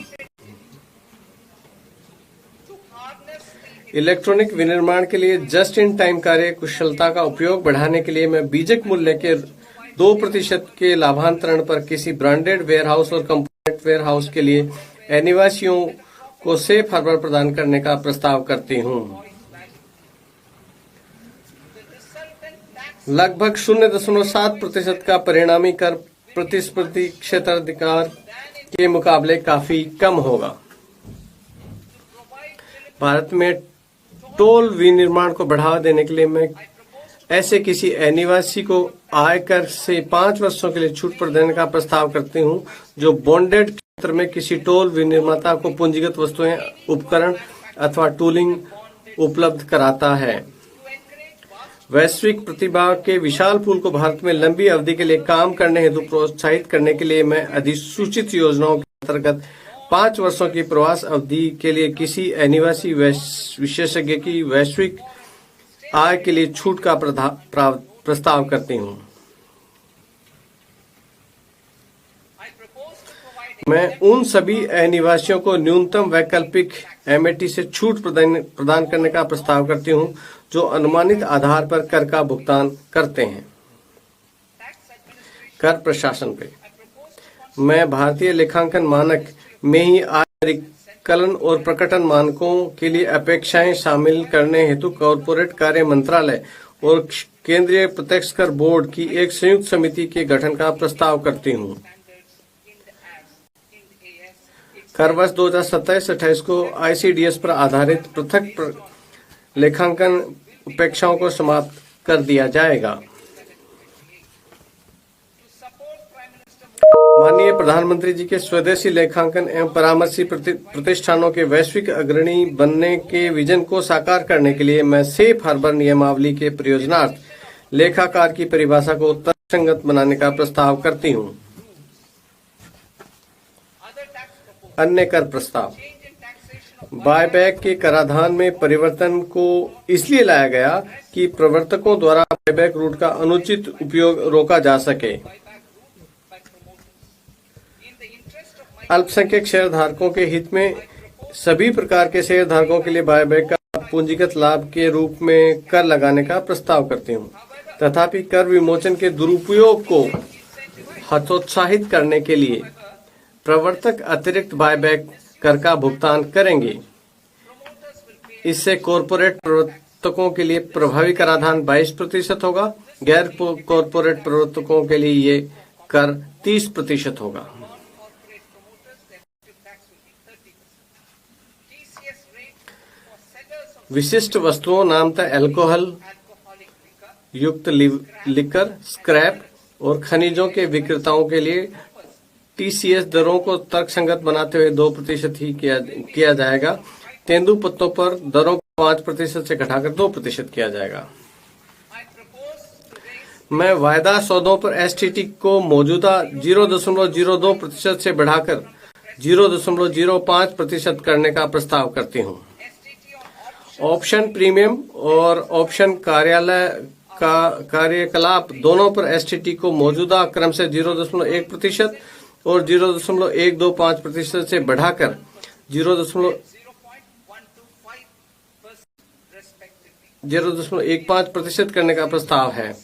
इलेक्ट्रॉनिक विनिर्माण के लिए जस्ट इन टाइम कार्य कुशलता का उपयोग बढ़ाने के लिए मैं बीजक मूल्य के 2% के लाभांतरण पर किसी ब्रांडेड वेयरहाउस और कंपोनेंट वेयरहाउस के लिए अनिवासियों को सेफ हार्बर प्रदान करने का प्रस्ताव करती हूँ। लगभग 0.7% का परिणामी कर प्रतिस्पर्धी क्षेत्राधिकार के मुकाबले काफी कम होगा। भारत में टोल विनिर्माण को बढ़ावा देने के लिए मैं ऐसे किसी अनिवासी को आयकर से 5 वर्षों के लिए छूट पर देने का प्रस्ताव करती हूँ, जो बॉन्डेड क्षेत्र में किसी टोल विनिर्माता को पूंजीगत वस्तुएं, उपकरण अथवा टूलिंग उपलब्ध कराता है। वैश्विक प्रतिभा के विशाल पूल को भारत में लंबी अवधि के लिए काम करने हेतु प्रोत्साहित करने के लिए मैं अधिसूचित योजनाओं के अंतर्गत 5 वर्षों की प्रवास अवधि के लिए किसी अनिवासी विशेषज्ञ की वैश्विक आय के लिए छूट का प्रस्ताव करती हूँ। मैं उन सभी अनिवासियों को न्यूनतम वैकल्पिक एमएटी से छूट प्रदान करने का प्रस्ताव करती हूँ, जो अनुमानित आधार पर कर का भुगतान करते हैं। कर प्रशासन पे मैं भारतीय लेखांकन मानक में ही आय परिकलन और प्रकटन मानकों के लिए अपेक्षाएं शामिल करने हेतु कॉर्पोरेट कार्य मंत्रालय और केंद्रीय प्रत्यक्ष कर बोर्ड की एक संयुक्त समिति के गठन का प्रस्ताव करती हूँ। कर वर्ष 2027-28 को आईसीडीएस पर आधारित पृथक लेखांकन अपेक्षाओं को समाप्त कर दिया जाएगा। माननीय प्रधानमंत्री जी के स्वदेशी लेखांकन एवं परामर्शी प्रतिष्ठानों के वैश्विक अग्रणी बनने के विजन को साकार करने के लिए मैं सेफ हार्बर नियमावली के प्रयोजनार्थ लेखाकार की परिभाषा को तर्कसंगत बनाने का प्रस्ताव करती हूँ। अन्य कर प्रस्ताव बायबैक के कराधान में परिवर्तन को इसलिए लाया गया कि प्रवर्तकों द्वारा बायबैक रूट का अनुचित उपयोग रोका जा सके। अल्पसंख्यक शेयरधारकों के हित में सभी प्रकार के शेयरधारकों के लिए बायबैक का पूंजीगत लाभ के रूप में कर लगाने का प्रस्ताव करती हूँ। तथापि कर विमोचन के दुरुपयोग को हतोत्साहित करने के लिए प्रवर्तक अतिरिक्त बायबैक कर का भुगतान करेंगे। इससे कॉरपोरेट प्रवर्तकों के लिए प्रभावी कराधान 22% होगा, गैर कॉरपोरेट प्रवर्तकों के लिए ये कर 30% होगा। विशिष्ट वस्तुओं नामतः अल्कोहल युक्त लिकर, स्क्रैप और खनिजों के विक्रेताओं के लिए टीसीएस दरों को तर्कसंगत बनाते हुए 2% ही किया जाएगा। तेंदुपत्तों पर दरों को 5% से घटाकर 2% किया जाएगा। मैं वायदा सौदों पर एसटीटी को मौजूदा 0.02% से बढ़ाकर 0.05% करने का प्रस्ताव करती हूँ। ऑप्शन प्रीमियम और ऑप्शन कार्यकलाप दोनों पर एसटीटी को मौजूदा क्रम से 0.1% और 0.125% से बढ़ाकर 0.15% करने का प्रस्ताव है।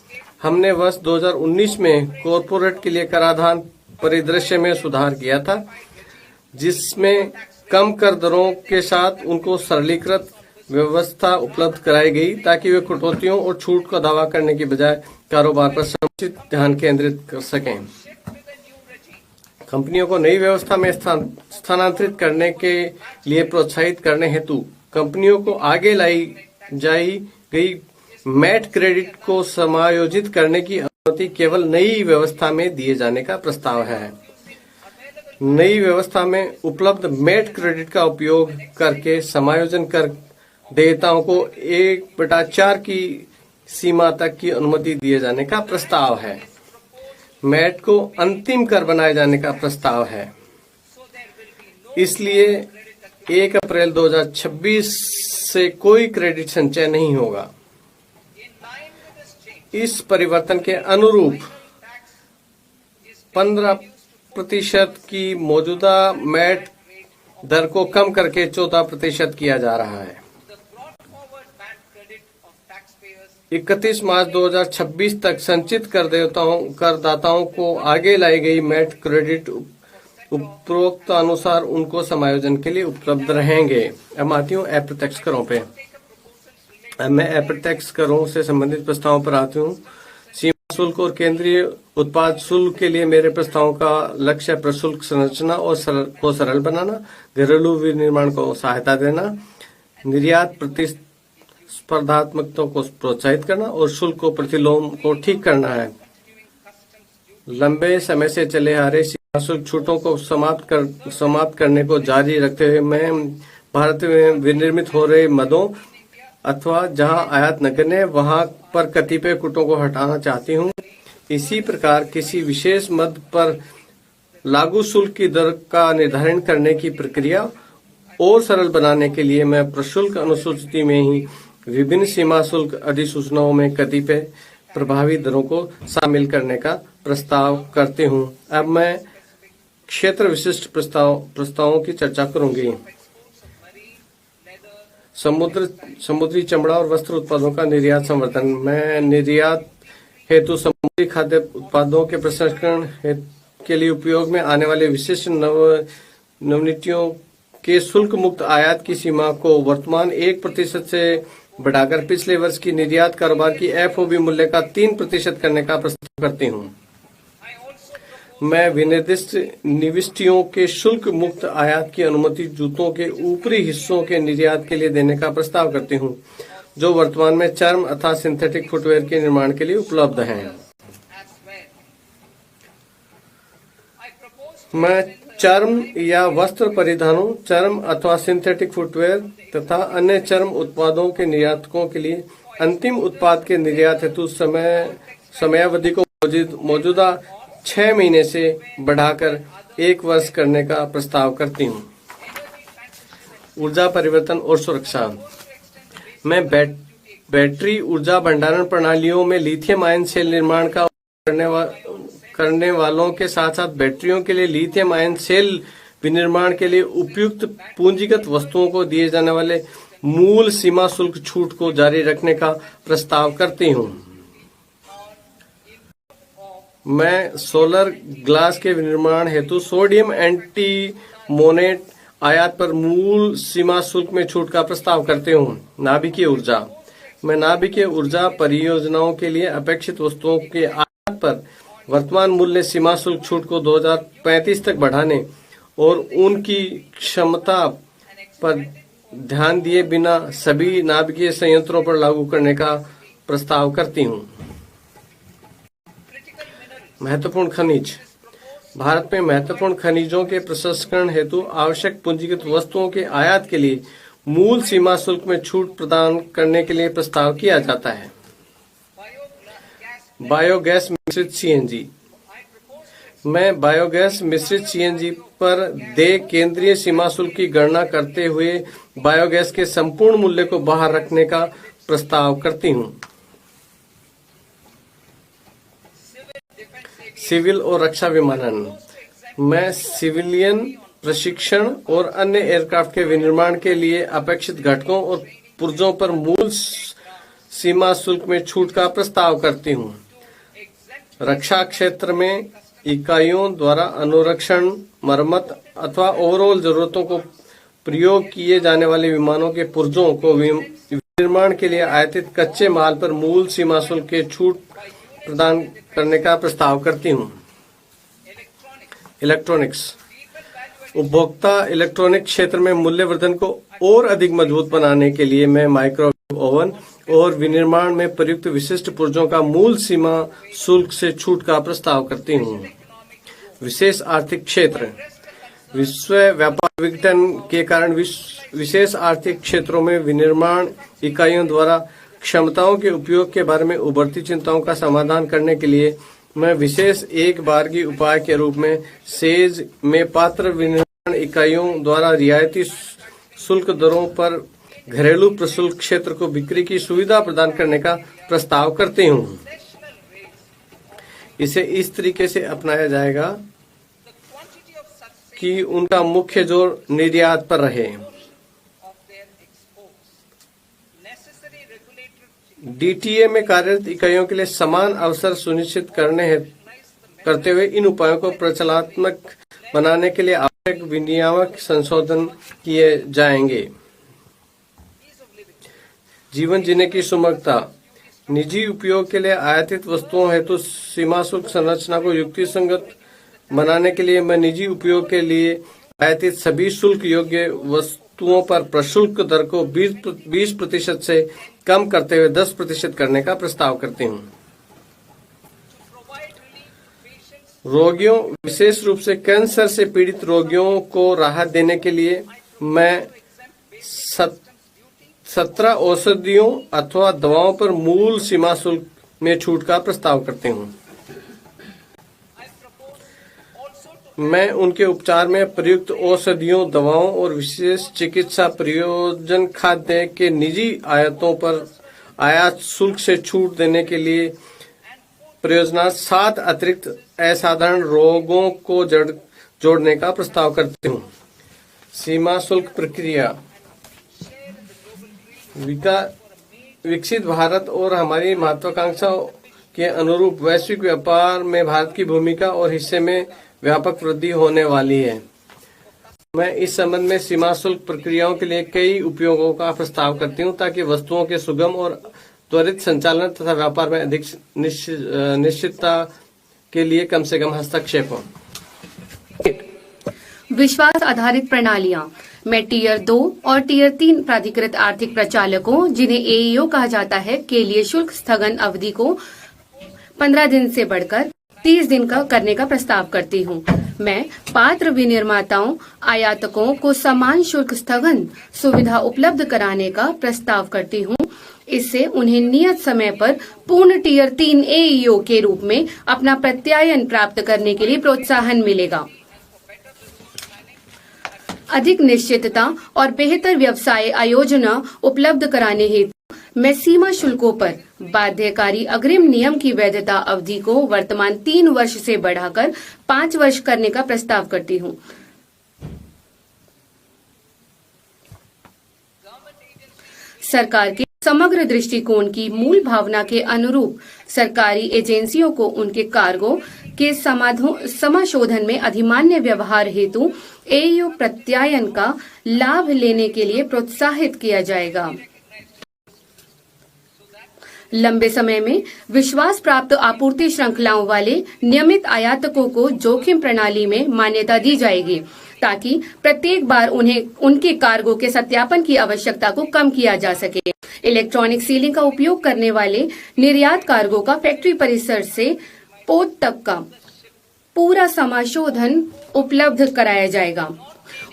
हमने वर्ष 2019 में कॉरपोरेट के लिए कराधान परिदृश्य में सुधार किया था, जिसमें कम कर दरों के साथ उनको सरलीकृत व्यवस्था उपलब्ध कराई गई ताकि वे कटौतियों और छूट का दावा करने की बजाय कारोबार पर समुचित ध्यान केंद्रित कर सकें। कंपनियों को नई व्यवस्था में स्थानांतरित करने के लिए प्रोत्साहित करने हेतु कंपनियों को आगे लाई जाई गई मैट क्रेडिट को समायोजित करने की अनुमति केवल नई व्यवस्था में दिए जाने का प्रस्ताव है। नई व्यवस्था में उपलब्ध मैट क्रेडिट का उपयोग करके समायोजन कर देयताओं को 1/4 की सीमा तक की अनुमति दिए जाने का प्रस्ताव है। मैट को अंतिम कर बनाए जाने का प्रस्ताव है। इसलिए 1 अप्रैल 2026 से कोई क्रेडिट संचय नहीं होगा। इस परिवर्तन के अनुरूप 15% की मौजूदा मैट दर को कम करके 14% किया जा रहा है। 31 मार्च 2026 तक संचित करदाताओं को आगे लाई गई मैट क्रेडिट उपरोक्त अनुसार उनको समायोजन के लिए उपलब्ध रहेंगे। अब आती हूँ अप्रत्यक्ष करों पे। अब मैं अप्रत्यक्ष करों से संबंधित प्रस्तावों पर आती हूँ। सीमा शुल्क और केंद्रीय उत्पाद शुल्क के लिए मेरे प्रस्तावों का लक्ष्य प्रशुल्क संरचना और सरल बनाना, घरेलू विनिर्माण को सहायता देना, निर्यात प्रतिस्पर्धात्मकता को प्रोत्साहित करना और शुल्क और प्रतिलोम को ठीक करना है। लंबे समय से चले आ रहे सीमा शुल्क छूटों को समाप्त करने को जारी रखते हुए मैं भारत में विनिर्मित हो रहे मदों अथवा जहां आयात नगण्य वहां पर कतिपय कूटों को हटाना चाहती हूं। इसी प्रकार किसी विशेष मद पर लागू शुल्क की दर का निर्धारण करने की प्रक्रिया और सरल बनाने के लिए मैं प्रशुल्क अनुसूची में ही विभिन्न सीमा शुल्क अधिसूचनाओं में कतिपय प्रभावी दरों को शामिल करने का प्रस्ताव करती हूं। अब मैं क्षेत्र विशिष्ट प्रस्तावों की चर्चा करूंगी। समुद्री चमड़ा और वस्त्र उत्पादों का निर्यात संवर्धन। मैं निर्यात हेतु समुद्री खाद्य उत्पादों के प्रसंस्करण के लिए उपयोग में आने वाले विशिष्ट नवनीतियों के शुल्क मुक्त आयात की सीमा को वर्तमान 1% से बढ़ाकर पिछले वर्ष की निर्यात कारोबार की FOB मूल्य का 3% करने का प्रस्ताव करती हूँ। मैं विनिर्दिष्ट निविष्टियों के शुल्क मुक्त आयात की अनुमति जूतों के ऊपरी हिस्सों के निर्यात के लिए देने का प्रस्ताव करती हूँ, जो वर्तमान में चर्म अथवा सिंथेटिक फुटवेयर के निर्माण के लिए उपलब्ध हैं। मैं चर्म या वस्त्र परिधानों, चर्म अथवा सिंथेटिक फुटवेयर तथा अन्य चर्म उत्पादों के निर्यातकों के लिए अंतिम उत्पाद के निर्यात हेतु समयावधि को मौजूदा 6 महीने से बढ़ाकर 1 वर्ष करने का प्रस्ताव करती हूँ। ऊर्जा परिवर्तन और सुरक्षा। मैं बैटरी ऊर्जा भंडारण प्रणालियों में लिथियम आयन सेल निर्माण का करने वालों के साथ साथ बैटरियों के लिए लिथियम आयन सेल विनिर्माण के लिए उपयुक्त पूंजीगत वस्तुओं को दिए जाने वाले मूल सीमा शुल्क छूट को जारी रखने का प्रस्ताव करती हूँ। मैं सोलर ग्लास के विनिर्माण हेतु सोडियम एंटीमोनेट आयात पर मूल सीमा शुल्क में छूट का प्रस्ताव करते हूँ। नाभिकीय ऊर्जा। मैं नाभिकीय ऊर्जा परियोजनाओं के लिए अपेक्षित वस्तुओं के आयात पर वर्तमान मूल्य सीमा शुल्क छूट को 2035 तक बढ़ाने और उनकी क्षमता पर ध्यान दिए बिना सभी नाभिकीय संयंत्रों पर लागू करने का प्रस्ताव करती हूँ। महत्वपूर्ण खनिज। भारत में महत्वपूर्ण खनिजों के प्रसंस्करण हेतु आवश्यक पूंजीगत वस्तुओं के आयात के लिए मूल सीमा शुल्क में छूट प्रदान करने के लिए प्रस्ताव किया जाता है। बायोगैस मिश्रित CNG। मैं बायोगैस मिश्रित CNG पर देय केंद्रीय सीमा शुल्क की गणना करते हुए बायोगैस के संपूर्ण मूल्य को बाहर रखने का प्रस्ताव करती हूँ। सिविल और रक्षा विमानन। मैं सिविलियन प्रशिक्षण और अन्य एयरक्राफ्ट के विनिर्माण के लिए अपेक्षित घटकों और पुर्जों पर मूल सीमा शुल्क में छूट का प्रस्ताव करती हूँ। रक्षा क्षेत्र में इकाइयों द्वारा अनुरक्षण, मरम्मत अथवा ओवरऑल जरूरतों को प्रयोग किए जाने वाले विमानों के पुर्जों को विनिर्माण के लिए आयातित कच्चे माल पर मूल सीमा शुल्क के छूट प्रदान करने का प्रस्ताव करती हूँ। इलेक्ट्रॉनिक्स उपभोक्ता इलेक्ट्रॉनिक क्षेत्र में मूल्यवर्धन को और अधिक मजबूत बनाने के लिए मैं माइक्रोवेव ओवन और विनिर्माण में प्रयुक्त विशिष्ट पुर्जों का मूल सीमा शुल्क से छूट का प्रस्ताव करती हूँ। विशेष आर्थिक क्षेत्र विश्व व्यापार विघटन के कारण विशेष आर्थिक क्षेत्रों में विनिर्माण इकाइयों द्वारा क्षमताओं के उपयोग के बारे में उभरती चिंताओं का समाधान करने के लिए मैं विशेष एक बारगी उपाय के रूप में सेज में पात्र विनिर्माण इकाइयों द्वारा रियायती शुल्क दरों पर घरेलू प्रशुल्क क्षेत्र को बिक्री की सुविधा प्रदान करने का प्रस्ताव करती हूँ। इसे इस तरीके से अपनाया जाएगा कि उनका मुख्य जोर निर्यात पर रहे। डीटीए में कार्यरत इकाइयों के लिए समान अवसर सुनिश्चित करते हुए इन उपायों को प्रचलात्मक बनाने के लिए आवश्यक विनियामक संशोधन किए जाएंगे। जीवन जीने की सुगमता निजी उपयोग के लिए आयातित वस्तुओं हेतु सीमा शुल्क संरचना को युक्तिसंगत बनाने के लिए मैं निजी उपयोग के लिए आयातित सभी शुल्क योग्य वस्तुओं पर प्रशुल्क दर को 20% से कम करते हुए 10% करने का प्रस्ताव करती हूँ। रोगियों विशेष रूप से कैंसर से पीड़ित रोगियों को राहत देने के लिए मैं 17 औषधियों अथवा दवाओं पर मूल सीमा शुल्क में छूट का प्रस्ताव करती हूँ। मैं उनके उपचार में प्रयुक्त औषधियों, दवाओं और विशेष चिकित्सा प्रयोजन खाद्य के निजी आयातों पर आयात शुल्क से छूट देने के लिए परियोजना 7 अतिरिक्त असाधारण रोगों को जोड़ने का प्रस्ताव करती हूँ। सीमा शुल्क प्रक्रिया विकसित भारत और हमारी महत्वाकांक्षाओं के अनुरूप वैश्विक व्यापार में भारत की भूमिका और हिस्से में व्यापक वृद्धि होने वाली है। मैं इस संबंध में सीमा शुल्क प्रक्रियाओं के लिए कई उपयोगों का प्रस्ताव करती हूं ताकि वस्तुओं के सुगम और त्वरित संचालन तथा व्यापार में अधिक निश्चितता के लिए कम से कम हस्तक्षेप हो। विश्वास आधारित प्रणालियां में टीयर 2 और टीयर 3 प्राधिकृत आर्थिक प्रचालकों जिन्हें एईओ कहा जाता है के लिए शुल्क स्थगन अवधि को 15 दिन से बढ़कर 30 दिन का करने का प्रस्ताव करती हूँ। मैं पात्र विनिर्माताओं आयातकों को समान शुल्क स्थगन सुविधा उपलब्ध कराने का प्रस्ताव करती हूँ। इससे उन्हें नियत समय पर पूर्ण टीयर 3 एईओ के रूप में अपना प्रत्यायन प्राप्त करने के लिए प्रोत्साहन मिलेगा। अधिक निश्चितता और बेहतर व्यवसाय आयोजना उपलब्ध कराने हेतु मैं सीमा शुल्कों पर बाध्यकारी अग्रिम नियम की वैधता अवधि को वर्तमान 3 वर्ष से बढ़ाकर 5 वर्ष करने का प्रस्ताव करती हूँ। सरकार के समग्र दृष्टिकोण की मूल भावना के अनुरूप सरकारी एजेंसियों को उनके कार्गो के समाशोधन में अधिमान्य व्यवहार हेतु एईओ प्रत्यायन का लाभ लेने के लिए प्रोत्साहित किया जाएगा। लंबे समय में विश्वास प्राप्त आपूर्ति श्रृंखलाओं वाले नियमित आयातकों को जोखिम प्रणाली में मान्यता दी जाएगी ताकि प्रत्येक बार उन्हें उनके कार्गो के सत्यापन की आवश्यकता को कम किया जा सके। इलेक्ट्रॉनिक सीलिंग का उपयोग करने वाले निर्यात कार्गो का फैक्ट्री परिसर से पोत तक का पूरा समाशोधन उपलब्ध कराया जाएगा।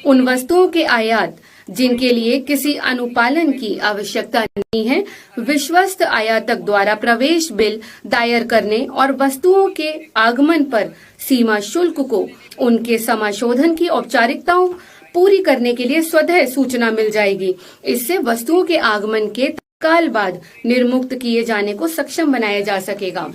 उन वस्तुओं के आयात जिनके लिए किसी अनुपालन की आवश्यकता नहीं है, विश्वस्त आयातक द्वारा प्रवेश बिल दायर करने और वस्तुओं के आगमन पर सीमा शुल्क को उनके समाशोधन की औपचारिकताओं पूरी करने के लिए स्वतः सूचना मिल जाएगी। इससे वस्तुओं के आगमन के तत्काल बाद निर्मुक्त किए जाने को सक्षम बनाया जा सकेगा।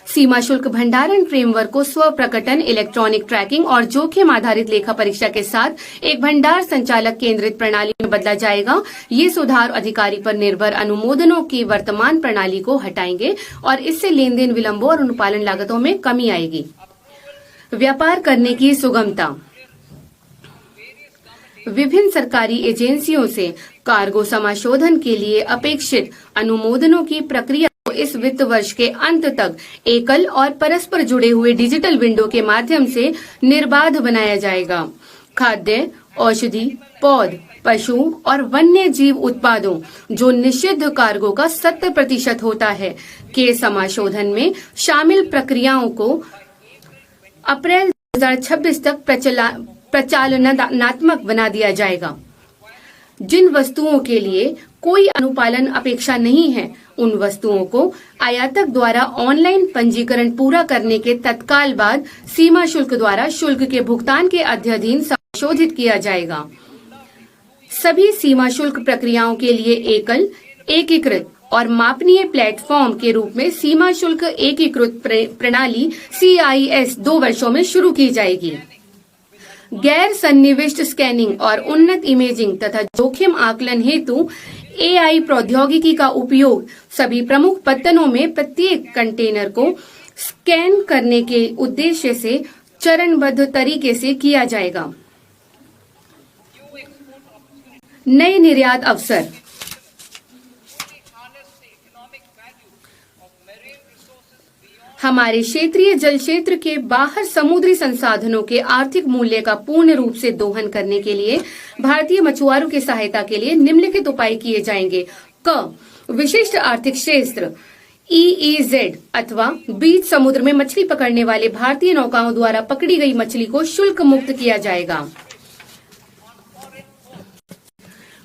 सीमा शुल्क भंडारण फ्रेमवर्क को स्व प्रकटन, इलेक्ट्रॉनिक ट्रैकिंग और जोखिम आधारित लेखा परीक्षा के साथ एक भंडार संचालक केंद्रित प्रणाली में बदला जाएगा। ये सुधार अधिकारी पर निर्भर अनुमोदनों की वर्तमान प्रणाली को हटाएंगे और इससे लेन देन विलंबों और अनुपालन लागतों में कमी आएगी। व्यापार करने की सुगमता विभिन्न सरकारी एजेंसियों से कार्गो समाशोधन के लिए अपेक्षित अनुमोदनों की प्रक्रिया को इस वित्त वर्ष के अंत तक एकल और परस्पर जुड़े हुए डिजिटल विंडो के माध्यम से निर्बाध बनाया जाएगा। खाद्य, औषधि, पौध, पशु और वन्य जीव उत्पादों जो निषिद्ध कार्गो का 70% होता है के समाशोधन में शामिल प्रक्रियाओं को अप्रैल 2026 तक प्रचालनात्मक बना दिया जाएगा। जिन वस्तुओं के लिए कोई अनुपालन अपेक्षा नहीं है, उन वस्तुओं को आयातक द्वारा ऑनलाइन पंजीकरण पूरा करने के तत्काल बाद सीमा शुल्क द्वारा शुल्क के भुगतान के अध्ययन संशोधित किया जाएगा। सभी सीमा शुल्क प्रक्रियाओं के लिए एकल, एकीकृत और मापनीय प्लेटफॉर्म के रूप में सीमा शुल्क एकीकृत प्रणाली CIS 2 वर्षों में शुरू की जाएगी। गैर सन्निविष्ट स्कैनिंग और उन्नत इमेजिंग तथा जोखिम आकलन हेतु AI प्रौद्योगिकी का उपयोग सभी प्रमुख पत्तनों में प्रत्येक कंटेनर को स्कैन करने के उद्देश्य से चरणबद्ध तरीके से किया जाएगा। नए निर्यात अवसर। हमारे क्षेत्रीय जल क्षेत्र के बाहर समुद्री संसाधनों के आर्थिक मूल्य का पूर्ण रूप से दोहन करने के लिए भारतीय मछुआरों की सहायता के लिए निम्नलिखित उपाय किए जाएंगे। क, विशिष्ट आर्थिक क्षेत्र EEZ अथवा बीच समुद्र में मछली पकड़ने वाले भारतीय नौकाओं द्वारा पकड़ी गई मछली को शुल्क मुक्त किया जाएगा।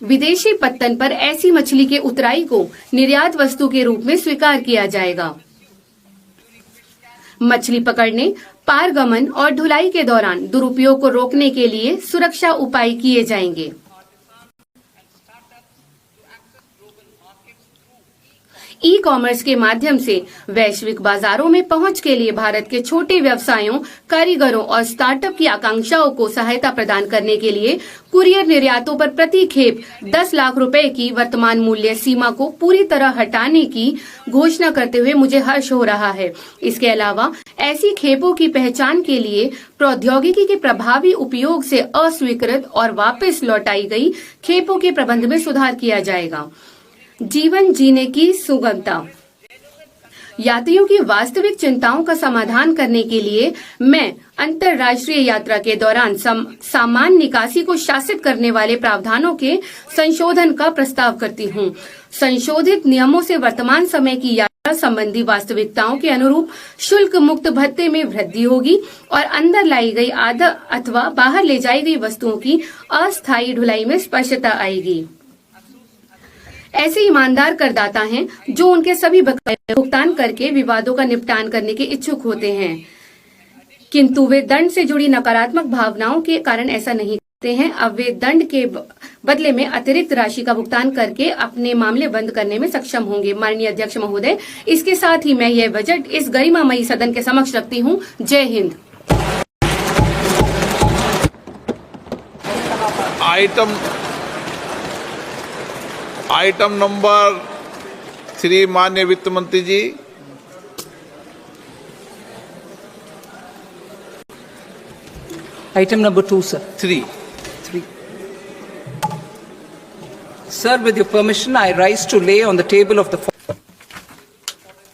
विदेशी पत्तन पर ऐसी मछली के उतराई को निर्यात वस्तु के रूप में स्वीकार किया जाएगा। मछली पकड़ने, पारगमन और ढुलाई के दौरान दुरुपयोग को रोकने के लिए सुरक्षा उपाय किए जाएंगे। ई-कॉमर्स के माध्यम से वैश्विक बाजारों में पहुंच के लिए भारत के छोटे व्यवसायों, कारीगरों और स्टार्टअप की आकांक्षाओं को सहायता प्रदान करने के लिए कुरियर निर्यातों पर प्रति खेप 10 लाख रुपए की वर्तमान मूल्य सीमा को पूरी तरह हटाने की घोषणा करते हुए मुझे हर्ष हो रहा है। इसके अलावा ऐसी खेपों की पहचान के लिए प्रौद्योगिकी के प्रभावी उपयोग से अस्वीकृत और वापस लौटाई गई खेपों के प्रबंध में सुधार किया जाएगा। जीवन जीने की सुगमता। यात्रियों की वास्तविक चिंताओं का समाधान करने के लिए मैं अंतर्राष्ट्रीय यात्रा के दौरान सामान निकासी को शासित करने वाले प्रावधानों के संशोधन का प्रस्ताव करती हूँ। संशोधित नियमों से वर्तमान समय की यात्रा संबंधी वास्तविकताओं के अनुरूप शुल्क मुक्त भत्ते में वृद्धि होगी और अंदर लाई गई आधा अथवा बाहर ले जाई गई वस्तुओं की अस्थायी ढुलाई में स्पष्टता आएगी। ऐसे ईमानदार करदाता हैं जो उनके सभी बकाया भुगतान करके विवादों का निपटान करने के इच्छुक होते हैं, किंतु वे दंड से जुड़ी नकारात्मक भावनाओं के कारण ऐसा नहीं करते हैं। अब वे दंड के बदले में अतिरिक्त राशि का भुगतान करके अपने मामले बंद करने में सक्षम होंगे। माननीय अध्यक्ष महोदय, इसके साथ ही मैं यह बजट इस गरिमामयी सदन के समक्ष रखती हूँ। जय हिंद। आइटम नंबर 3 माननीय वित्त मंत्री जी। Item number 2, sir. 3। Sir, with your permission, I rise to lay on the table of the.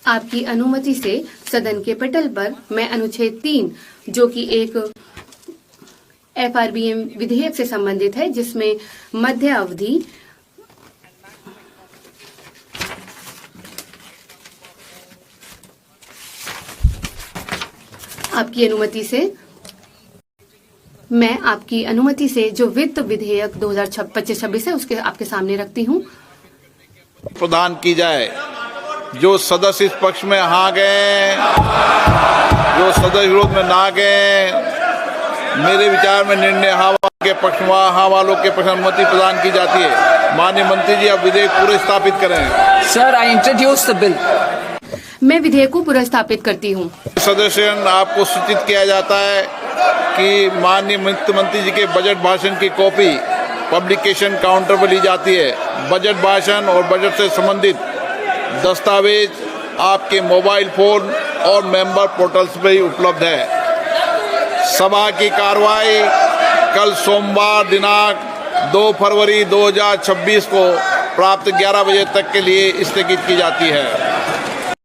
आपकी अनुमति से सदन के पटल पर मैं अनुच्छेद 3 जो कि एक FRBM विधेयक से संबंधित है, जिसमें मध्य अवधि आपकी अनुमति से जो वित्त विधेयक 2025-26 है उसके आपके सामने रखती हूँ। प्रदान की जाए। जो सदस्य इस पक्ष में हाँ गए, जो सदस्य विरोध में ना गए, मेरे विचार में निर्णय हाँ वालों के पक्ष में अनुमति प्रदान की जाती है। माननीय मंत्री जी, अब विधेयक पूरे स्थापित करें। Sir, I introduce the bill. मैं विधेयक को पुनर्स्थापित करती हूँ। सदस्यगण, आपको सूचित किया जाता है कि माननीय वित्त मंत्री जी के बजट भाषण की कॉपी पब्लिकेशन काउंटर पर ली जाती है। बजट भाषण और बजट से संबंधित दस्तावेज आपके मोबाइल फोन और मेंबर पोर्टल्स पर ही उपलब्ध है। सभा की कार्रवाई कल सोमवार दिनांक 2 फरवरी 2026 को प्राप्त 11 बजे तक के लिए स्थगित की जाती है।